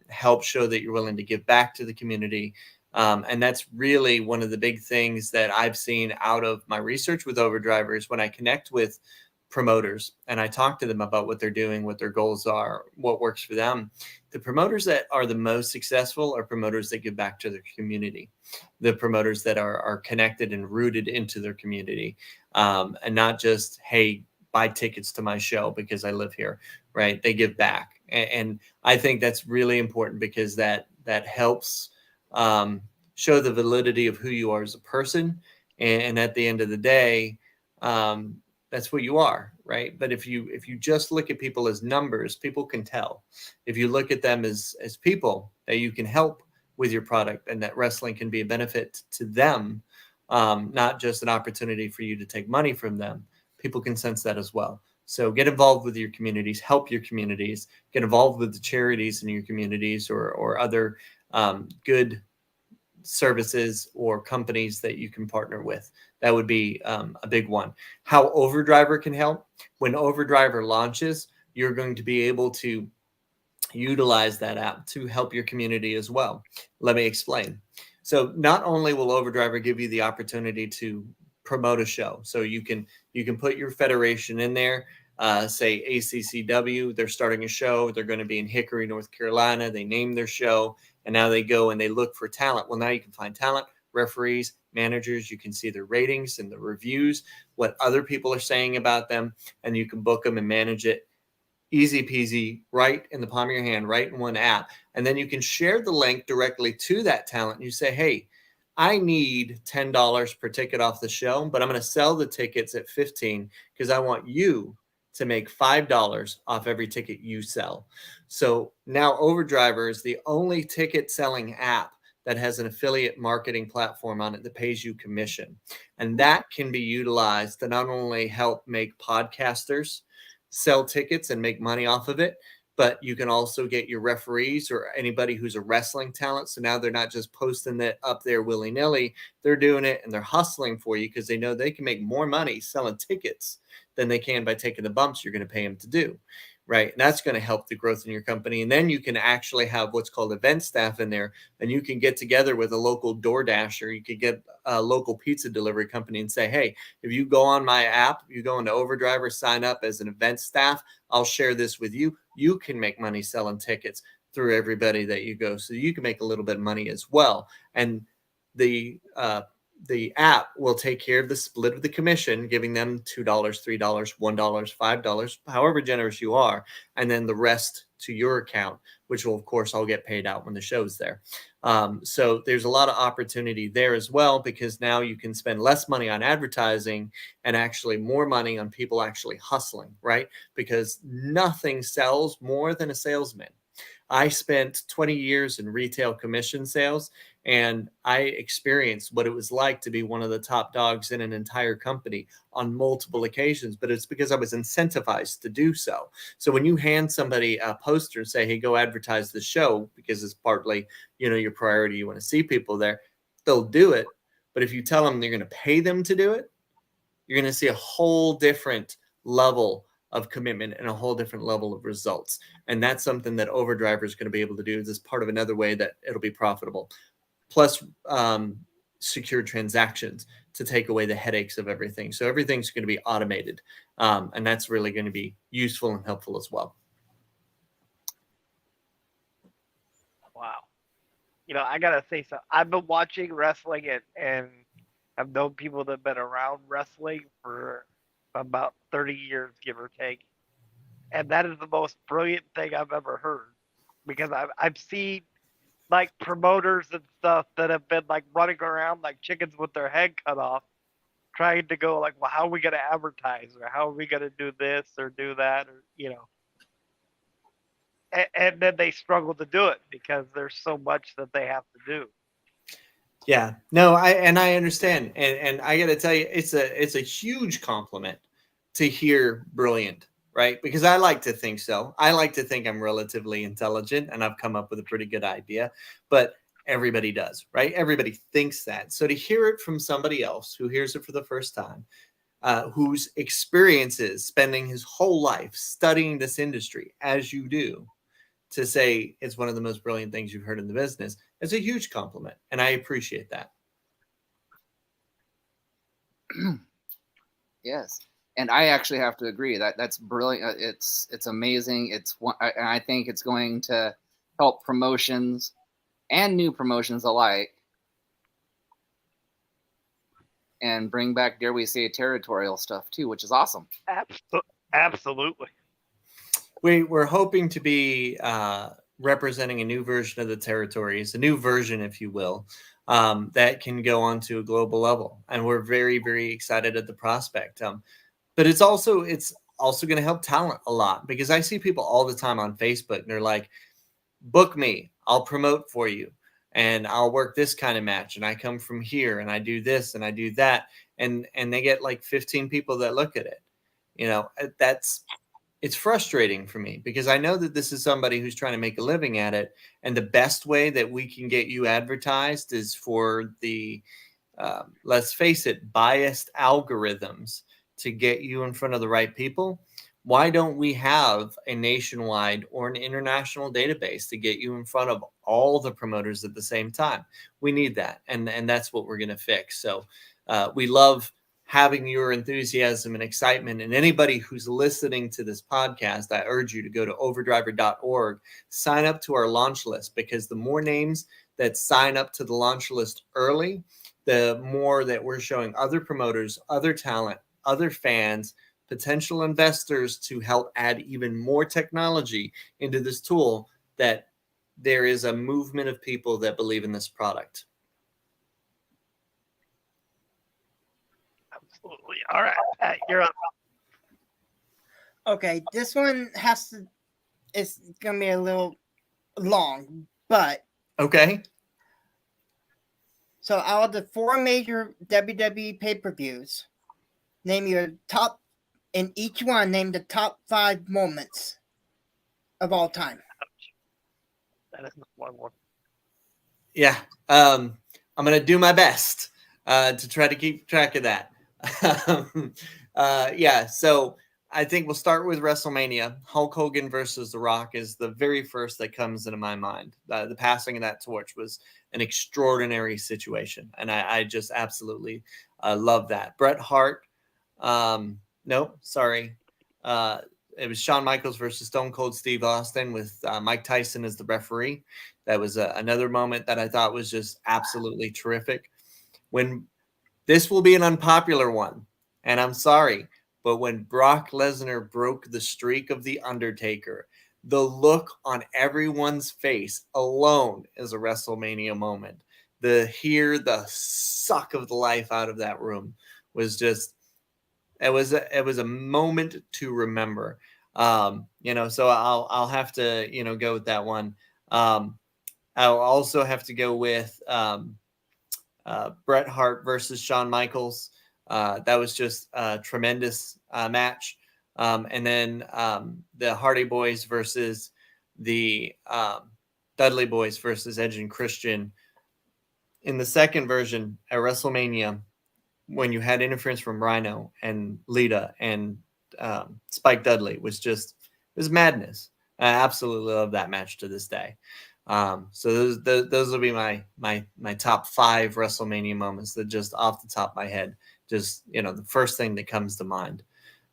Speaker 2: help show that you're willing to give back to the community. And that's really one of the big things that I've seen out of my research with Overdrivers. When I connect with promoters and I talk to them about what they're doing, what their goals are, what works for them, the promoters that are the most successful are promoters that give back to their community, the promoters that are connected and rooted into their community, and not just, hey, buy tickets to my show because I live here, right? They give back. And I think that's really important, because that helps show the validity of who you are as a person. And at the end of the day, that's what you are, right? But if you just look at people as numbers, people can tell. If you look at them as people that you can help with your product, and that wrestling can be a benefit to them, not just an opportunity for you to take money from them, people can sense that as well. So get involved with your communities, help your communities, get involved with the charities in your communities, or other good services or companies that you can partner with. That would be a big one. How Overdriver can help: when Overdriver launches, you're going to be able to utilize that app to help your community as well. Let me explain. So not only will Overdriver give you the opportunity to promote a show, so you can put your federation in there, say ACCW, they're starting a show, they're going to be in Hickory, North Carolina, they name their show, and now they go and they look for talent. Well, now you can find talent, referees, managers, you can see their ratings and the reviews, what other people are saying about them, and you can book them and manage it. Easy peasy, right in the palm of your hand, right in one app. And then you can share the link directly to that talent. And you say, hey, I need $10 per ticket off the show, but I'm going to sell the tickets at $15 because I want you to make $5 off every ticket you sell. So now Overdriver is the only ticket selling app that has an affiliate marketing platform on it that pays you commission. And that can be utilized to not only help make podcasters sell tickets and make money off of it, but you can also get your referees or anybody who's a wrestling talent. So now they're not just posting it up there willy-nilly, they're doing it and they're hustling for you, because they know they can make more money selling tickets than they can by taking the bumps you're going to pay them to do, right? And that's going to help the growth in your company. And then you can actually have what's called event staff in there, and you can get together with a local DoorDasher. You could get a local pizza delivery company and say, hey, if you go on my app, you go into Overdriver, sign up as an event staff, I'll share this with you. You can make money selling tickets through everybody that you go. So you can make a little bit of money as well. And the app will take care of the split of the commission, giving them $2, $3, $1, $5, however generous you are, and then the rest to your account, which will, of course, all get paid out when the show's there. So there's a lot of opportunity there as well, because now you can spend less money on advertising and actually more money on people actually hustling, right? Because nothing sells more than a salesman. I spent 20 years in retail commission sales, and I experienced what it was like to be one of the top dogs in an entire company on multiple occasions, but it's because I was incentivized to do so. So when you hand somebody a poster and say, hey, go advertise the show, because it's partly, your priority, you want to see people there, they'll do it. But if you tell them you're going to pay them to do it, you're going to see a whole different level of commitment and a whole different level of results. And that's something that Overdriver is going to be able to do. This is part of another way that it'll be profitable. Plus secure transactions to take away the headaches of everything. So everything's going to be automated. And that's really going to be useful and helpful as well.
Speaker 3: Wow. I gotta say so. I've been watching wrestling and I've known people that have been around wrestling for about 30 years, give or take. And that is the most brilliant thing I've ever heard, because I've seen like promoters and stuff that have been like running around like chickens with their head cut off, trying to go like, well, how are we going to advertise, or how are we going to do this or do that, or and then they struggle to do it because there's so much that they have to do.
Speaker 2: Yeah, no, I understand, and I got to tell you, it's a huge compliment to hear brilliant, right? Because I like to think so. I like to think I'm relatively intelligent, and I've come up with a pretty good idea, but everybody does, right? Everybody thinks that. So to hear it from somebody else who hears it for the first time, whose experiences spending his whole life studying this industry as you do, to say it's one of the most brilliant things you've heard in the business, it's a huge compliment, and I appreciate that.
Speaker 1: Yes, and I actually have to agree that that's brilliant. It's amazing. And I think it's going to help promotions and new promotions alike, and bring back, dare we say, territorial stuff too, which is awesome.
Speaker 3: Absolutely.
Speaker 2: We're hoping to be representing a new version of the territories, a new version, if you will, that can go on to a global level. And we're very, very excited at the prospect. But it's also going to help talent a lot, because I see people all the time on Facebook and they're like, book me, I'll promote for you, and I'll work this kind of match, and I come from here and I do this and I do that. And they get like 15 people that look at it. It's frustrating for me, because I know that this is somebody who's trying to make a living at it. And the best way that we can get you advertised is for the, let's face it, biased algorithms to get you in front of the right people. Why don't we have a nationwide or an international database to get you in front of all the promoters at the same time? We need that. And that's what we're going to fix. So we love having your enthusiasm and excitement. And anybody who's listening to this podcast, I urge you to go to overdriver.org, sign up to our launch list, because the more names that sign up to the launch list early, the more that we're showing other promoters, other talent, other fans, potential investors to help add even more technology into this tool, that there is a movement of people that believe in this product.
Speaker 3: Absolutely. All right, Pat, you're up.
Speaker 4: Okay, this one it's going to be a little long, but.
Speaker 2: Okay.
Speaker 4: So out of the 4 major WWE pay-per-views, name your top, in each one, name the top 5 moments of all time.
Speaker 3: That is a long one.
Speaker 2: Yeah. I'm going to do my best to try to keep track of that. Yeah. So I think we'll start with WrestleMania. Hulk Hogan versus The Rock is the very first that comes into my mind. The passing of that torch was an extraordinary situation, and I just absolutely love that. Bret Hart. No, sorry. It was Shawn Michaels versus Stone Cold Steve Austin with Mike Tyson as the referee. That was another moment that I thought was just absolutely terrific. When this will be an unpopular one, and I'm sorry, but when Brock Lesnar broke the streak of The Undertaker, the look on everyone's face alone is a WrestleMania moment. The suck of the life out of that room was just, it was a moment to remember. So I'll have to, go with that one. I'll also have to go with Bret Hart versus Shawn Michaels. That was just a tremendous match. And then the Hardy Boys versus the Dudley Boys versus Edge and Christian in the second version at WrestleMania, when you had interference from Rhino and Lita and Spike Dudley, was madness. I absolutely love that match to this day. So those will be my top 5 WrestleMania moments that just off the top of my head, just, the first thing that comes to mind.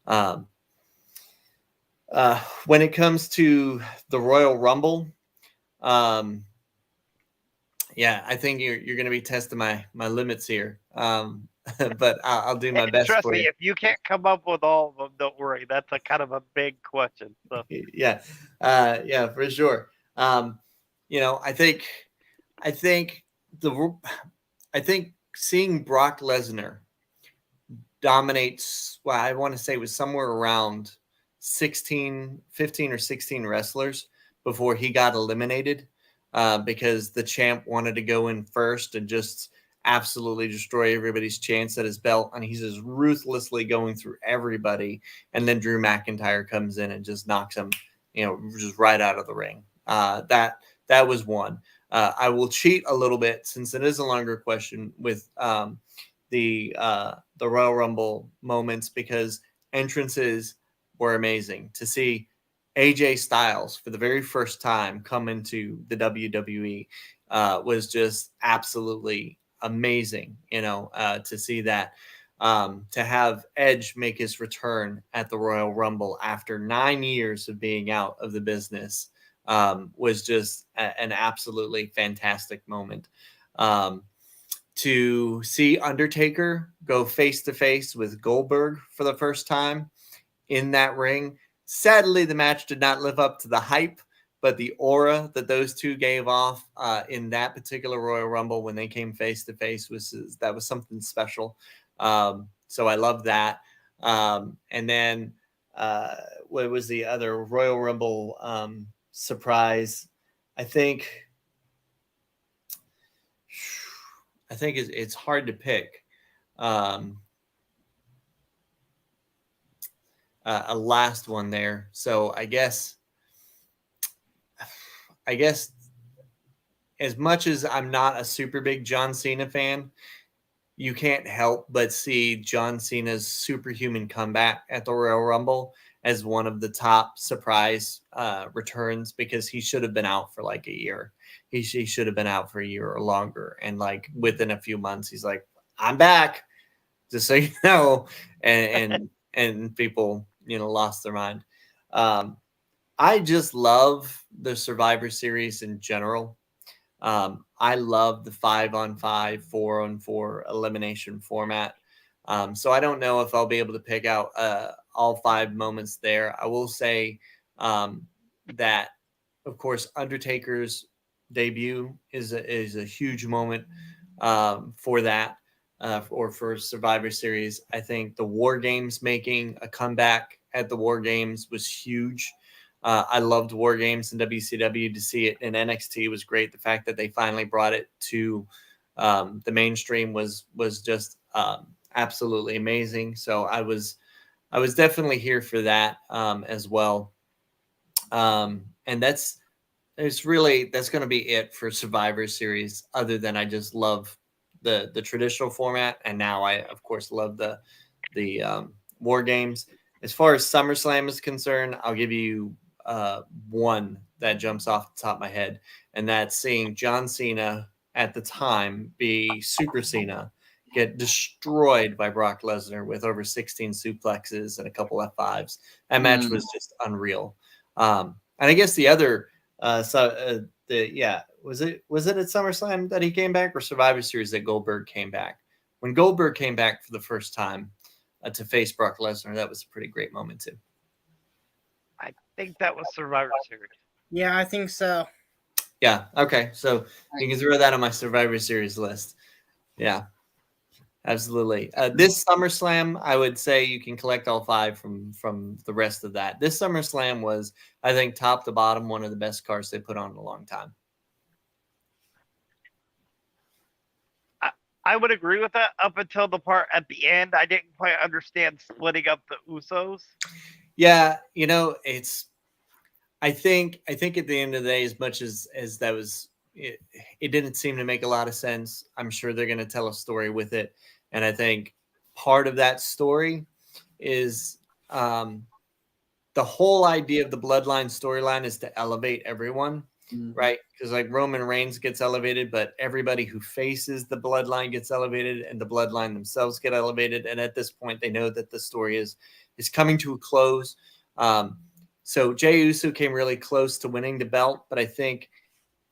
Speaker 2: When it comes to the Royal Rumble, yeah, I think you're going to be testing my limits here. But I'll do my best.
Speaker 3: Trust
Speaker 2: for
Speaker 3: me,
Speaker 2: you.
Speaker 3: if you can't come up with all of them, don't worry. That's a kind of a big question. So.
Speaker 2: Yeah, for sure. I think seeing Brock Lesnar dominates, well, I want to say it was somewhere around 15 or 16 wrestlers before he got eliminated, because the champ wanted to go in first and just absolutely destroy everybody's chance at his belt. And he's just ruthlessly going through everybody. And then Drew McIntyre comes in and just knocks him, just right out of the ring. That was one. I will cheat a little bit since it is a longer question with the Royal Rumble moments, because entrances were amazing. To see AJ Styles for the very first time come into the WWE was just absolutely amazing. To see that, to have Edge make his return at the Royal Rumble after 9 years of being out of the business was just an absolutely fantastic moment. To see Undertaker go face to face with Goldberg for the first time in that ring. Sadly, the match did not live up to the hype, but the aura that those two gave off in that particular Royal Rumble when they came face to face was something special. So I love that. And then what was the other Royal Rumble surprise? I think it's hard to pick. A last one there. So I guess as much as I'm not a super big John Cena fan, you can't help but see John Cena's superhuman comeback at the Royal Rumble as one of the top surprise returns, because he should have been out for like a year. He should have been out for a year or longer. And like within a few months, he's like, I'm back, just so you know. And people, lost their mind. I just love the Survivor Series in general. I love the 5-on-5, 4-on-4 elimination format. So I don't know if I'll be able to pick out all 5 moments there. I will say that, of course, Undertaker's debut is a huge moment for that, or for Survivor Series. I think the War Games making a comeback at the War Games was huge. I loved War Games in WCW. To see it in NXT was great. The fact that they finally brought it to the mainstream was just absolutely amazing. So I was definitely here for that as well. And that's going to be it for Survivor Series, other than I just love the traditional format. And now I, of course, love the War Games. As far as SummerSlam is concerned, I'll give you one that jumps off the top of my head, and that's seeing John Cena at the time be Super Cena get destroyed by Brock Lesnar with over 16 suplexes and a couple F5s. That match was just unreal. And I guess the other, was it at SummerSlam that he came back, or Survivor Series that Goldberg came back? When Goldberg came back for the first time to face Brock Lesnar, that was a pretty great moment too.
Speaker 3: I think that was Survivor Series.
Speaker 4: Yeah, I think so.
Speaker 2: Yeah. Okay. So you can throw that on my Survivor Series list. Yeah, absolutely. This SummerSlam, I would say you can collect all 5 from the rest of that. This SummerSlam was, I think, top to bottom, one of the best cards they put on in a long time.
Speaker 3: I would agree with that up until the part at the end. I didn't quite understand splitting up the Usos.
Speaker 2: Yeah, I think at the end of the day, as much as that was, it didn't seem to make a lot of sense. I'm sure they're going to tell a story with it. And I think part of that story is the whole idea of the bloodline storyline is to elevate everyone, right? Because like Roman Reigns gets elevated, but everybody who faces the bloodline gets elevated, and the bloodline themselves get elevated. And at this point, they know that the story is coming to a close. So Jey Uso came really close to winning the belt, but I think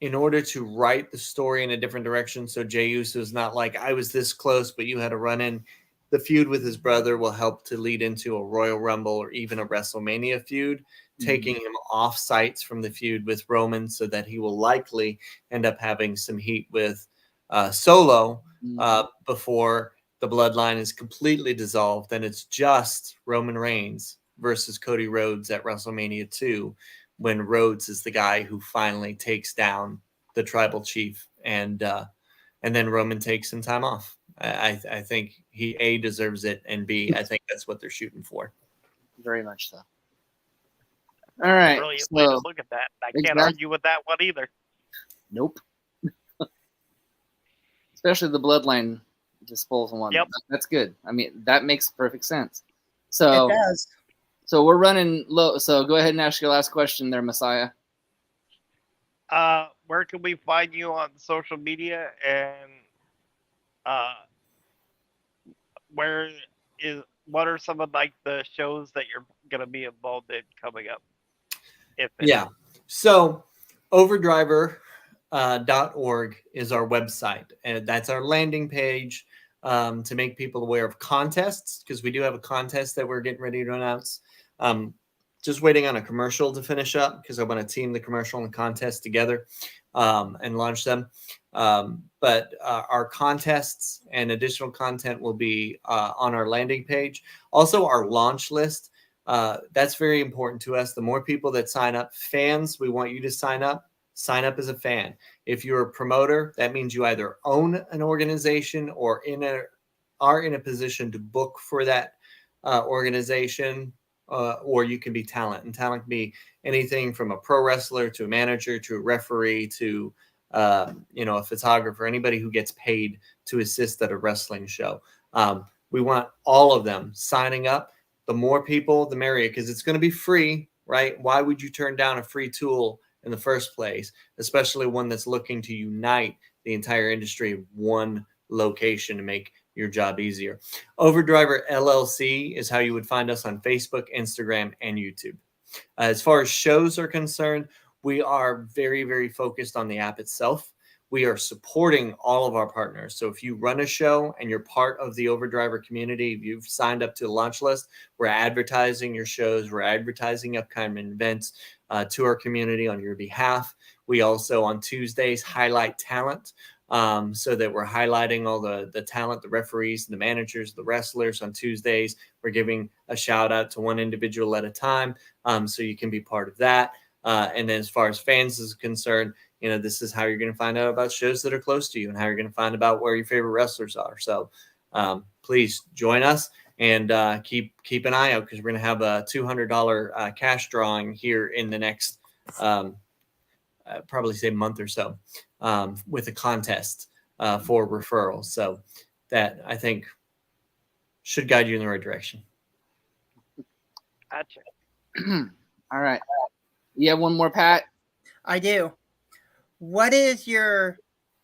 Speaker 2: in order to write the story in a different direction, so Jey Uso is not like, I was this close, but you had to run in, the feud with his brother will help to lead into a Royal Rumble or even a WrestleMania feud, taking him off sites from the feud with Roman, so that he will likely end up having some heat with Solo before the bloodline is completely dissolved and it's just Roman Reigns versus Cody Rhodes at WrestleMania 2, when Rhodes is the guy who finally takes down the tribal chief, and then Roman takes some time off. I think he A, deserves it, and B, I think that's what they're shooting for.
Speaker 1: Very much so. All right.
Speaker 3: Brilliant way to look at that. I can't argue with that one either.
Speaker 1: Nope. Especially the bloodline disposal one.
Speaker 3: Yep.
Speaker 1: That's good. I mean, that makes perfect sense. So,
Speaker 4: It does.
Speaker 1: so we're running low. So go ahead and ask your last question there, Messiah.
Speaker 3: Where can we find you on social media, and what are some of like the shows that you're gonna be involved in coming up?
Speaker 2: Yeah. So overdriver.org is our website, and that's our landing page to make people aware of contests, because we do have a contest that we're getting ready to announce. Just waiting on a commercial to finish up, because I want to team the commercial and contest together and launch them. But our contests and additional content will be on our landing page. Also, our launch list. That's very important to us. The more people that sign up, fans, we want you to sign up. Sign up as a fan. If you're a promoter, that means you either own an organization or are in a position to book for that organization, or you can be talent. And talent can be anything from a pro wrestler to a manager to a referee to a photographer, anybody who gets paid to assist at a wrestling show. We want all of them signing up. The more people, the merrier, because it's going to be free, right? Why would you turn down a free tool in the first place, especially one that's looking to unite the entire industry in one location to make your job easier? Overdriver LLC is how you would find us on Facebook, Instagram, and YouTube. As far as shows are concerned, we are very, very focused on the app itself. We are supporting all of our partners. So if you run a show and you're part of the Overdriver community, if you've signed up to the launch list, we're advertising your shows. We're advertising upcoming events to our community on your behalf. We also, on Tuesdays, highlight talent, so that we're highlighting all the talent, the referees, the managers, the wrestlers. On Tuesdays, we're giving a shout out to one individual at a time, so you can be part of that. And then as far as fans is concerned, this is how you're going to find out about shows that are close to you and how you're going to find about where your favorite wrestlers are. So please join us and keep an eye out, because we're going to have a $200 cash drawing here in the next probably say month or so, with a contest for referrals. So that, I think, should guide you in the right direction.
Speaker 3: Gotcha.
Speaker 1: All right. You have one more, Pat?
Speaker 4: I do. What is your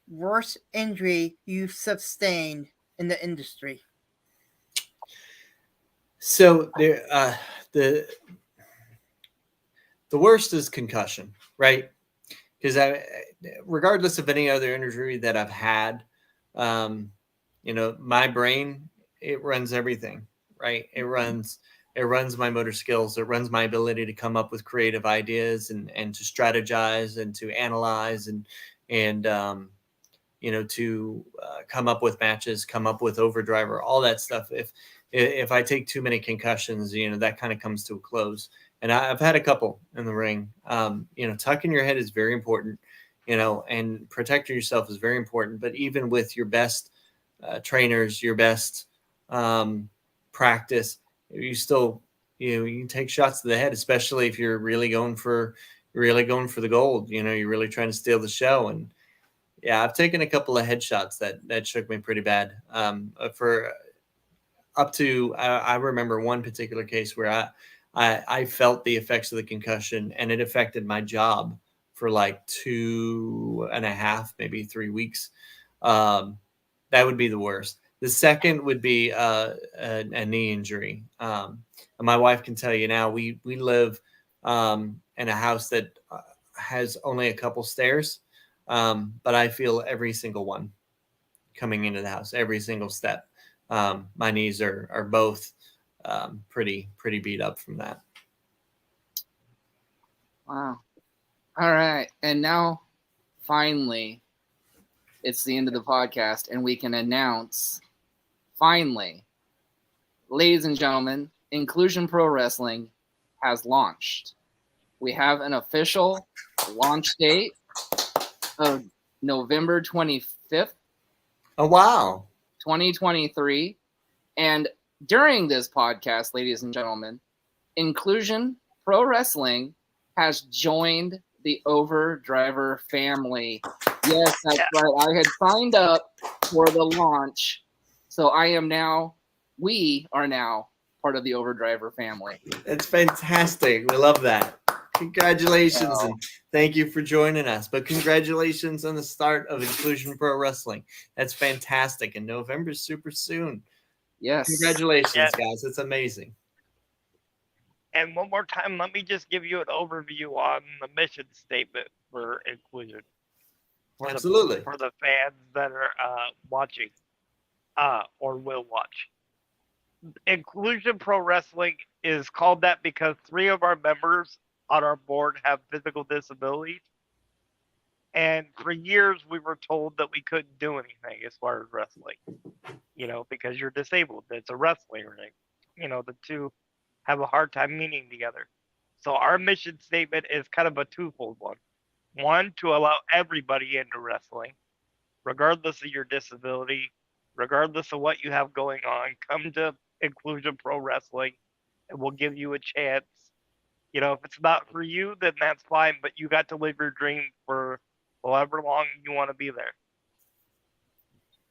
Speaker 4: worst injury you've sustained in the industry?
Speaker 2: So the worst is concussion, right? Because regardless of any other injury that I've had, my brain, it runs everything, right? It runs my motor skills. It runs my ability to come up with creative ideas and to strategize and to analyze and to come up with matches, come up with overdriver, all that stuff. If I take too many concussions, that kind of comes to a close. And I've had a couple in the ring. Tucking your head is very important, and protecting yourself is very important. But even with your best trainers, your best practice, you still, you can take shots to the head, especially if you're really going for the gold. You're really trying to steal the show. And yeah, I've taken a couple of headshots that shook me pretty bad. For up to, I remember one particular case where I felt the effects of the concussion, and it affected my job for like 2.5, maybe 3 weeks. That would be the worst. The second would be a knee injury. And my wife can tell you now, we live in a house that has only a couple stairs, but I feel every single one coming into the house, every single step. My knees are both pretty beat up from that.
Speaker 1: Wow. All right. And now, finally, it's the end of the podcast, and we can announce finally, ladies and gentlemen, Inclusion Pro Wrestling has launched. We have an official launch date of November 25th,
Speaker 2: Oh, wow.
Speaker 1: 2023. And during this podcast, ladies and gentlemen, Inclusion Pro Wrestling has joined the Overdriver family. Yes, that's right. I had signed up for the launch, so we are now part of the Overdriver family.
Speaker 2: It's fantastic. We love that. Congratulations,
Speaker 1: Wow.
Speaker 2: and thank you for joining us. But congratulations on the start of Inclusion Pro Wrestling. That's fantastic. And November's super soon.
Speaker 1: Yes.
Speaker 2: Congratulations,
Speaker 3: Yeah.
Speaker 2: guys. It's amazing.
Speaker 3: And one more time, let me just give you an overview on the mission statement for Inclusion.
Speaker 2: Absolutely.
Speaker 3: For the fans that are watching or will watch. Inclusion Pro Wrestling is called that because 3 of our members on our board have physical disabilities. And for years, we were told that we couldn't do anything as far as wrestling, because you're disabled. It's a wrestling ring. The two have a hard time meeting together. So our mission statement is kind of a twofold one. One, to allow everybody into wrestling, regardless of your disability, regardless of what you have going on. Come to Inclusion Pro Wrestling, and we'll give you a chance. If it's not for you, then that's fine, but you got to live your dream for however long you want to be there.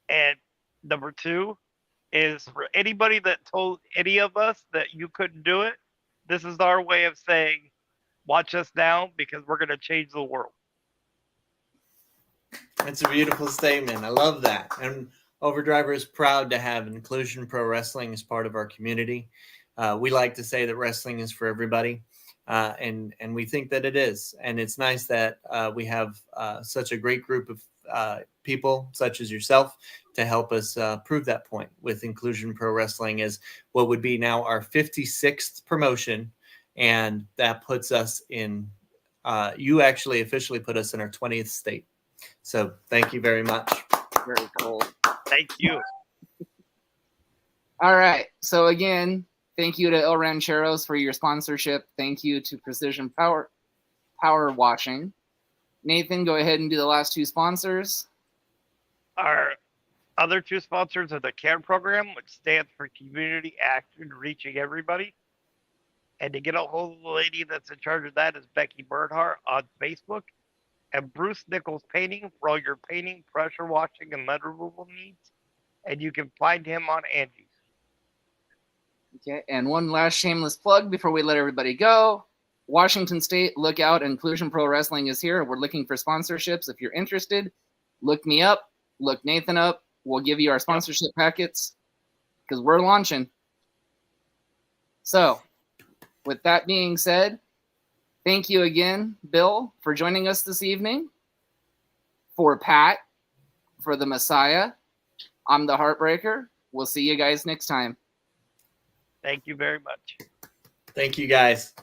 Speaker 3: And number 2 is for anybody that told any of us that you couldn't do it, this is our way of saying, watch us now because we're going to change the world.
Speaker 2: That's a beautiful statement. I love that. And Overdriver is proud to have Inclusion Pro Wrestling as part of our community. We like to say that wrestling is for everybody, and we think that it is. And it's nice that we have such a great group of people, such as yourself, to help us prove that point with Inclusion Pro Wrestling as what would be now our 56th promotion. And that puts us in, you actually officially put us in our 20th state. So thank you very much.
Speaker 1: Very cool.
Speaker 3: Thank you.
Speaker 1: All right. So again, thank you to El Rancheros for your sponsorship. Thank you to Precision Power Washing. Nathan, go ahead and do the last 2 sponsors.
Speaker 3: Our other 2 sponsors are the CARE program, which stands for Community Action Reaching Everybody. And to get a hold of the lady that's in charge of that is Becky Bernhardt on Facebook. And Bruce Nichols Painting for all your painting, pressure washing, and lead removal needs. And you can find him on Angie's.
Speaker 1: Okay, and one last shameless plug before we let everybody go. Washington State, look out, Inclusion Pro Wrestling is here. We're looking for sponsorships. If you're interested, look me up, look Nathan up. We'll give you our sponsorship packets because we're launching. So, with that being said, thank you again, Bill, for joining us this evening. For Pat, for the Messiah, I'm the Heartbreaker. We'll see you guys next time.
Speaker 3: Thank you very much.
Speaker 2: Thank you, guys.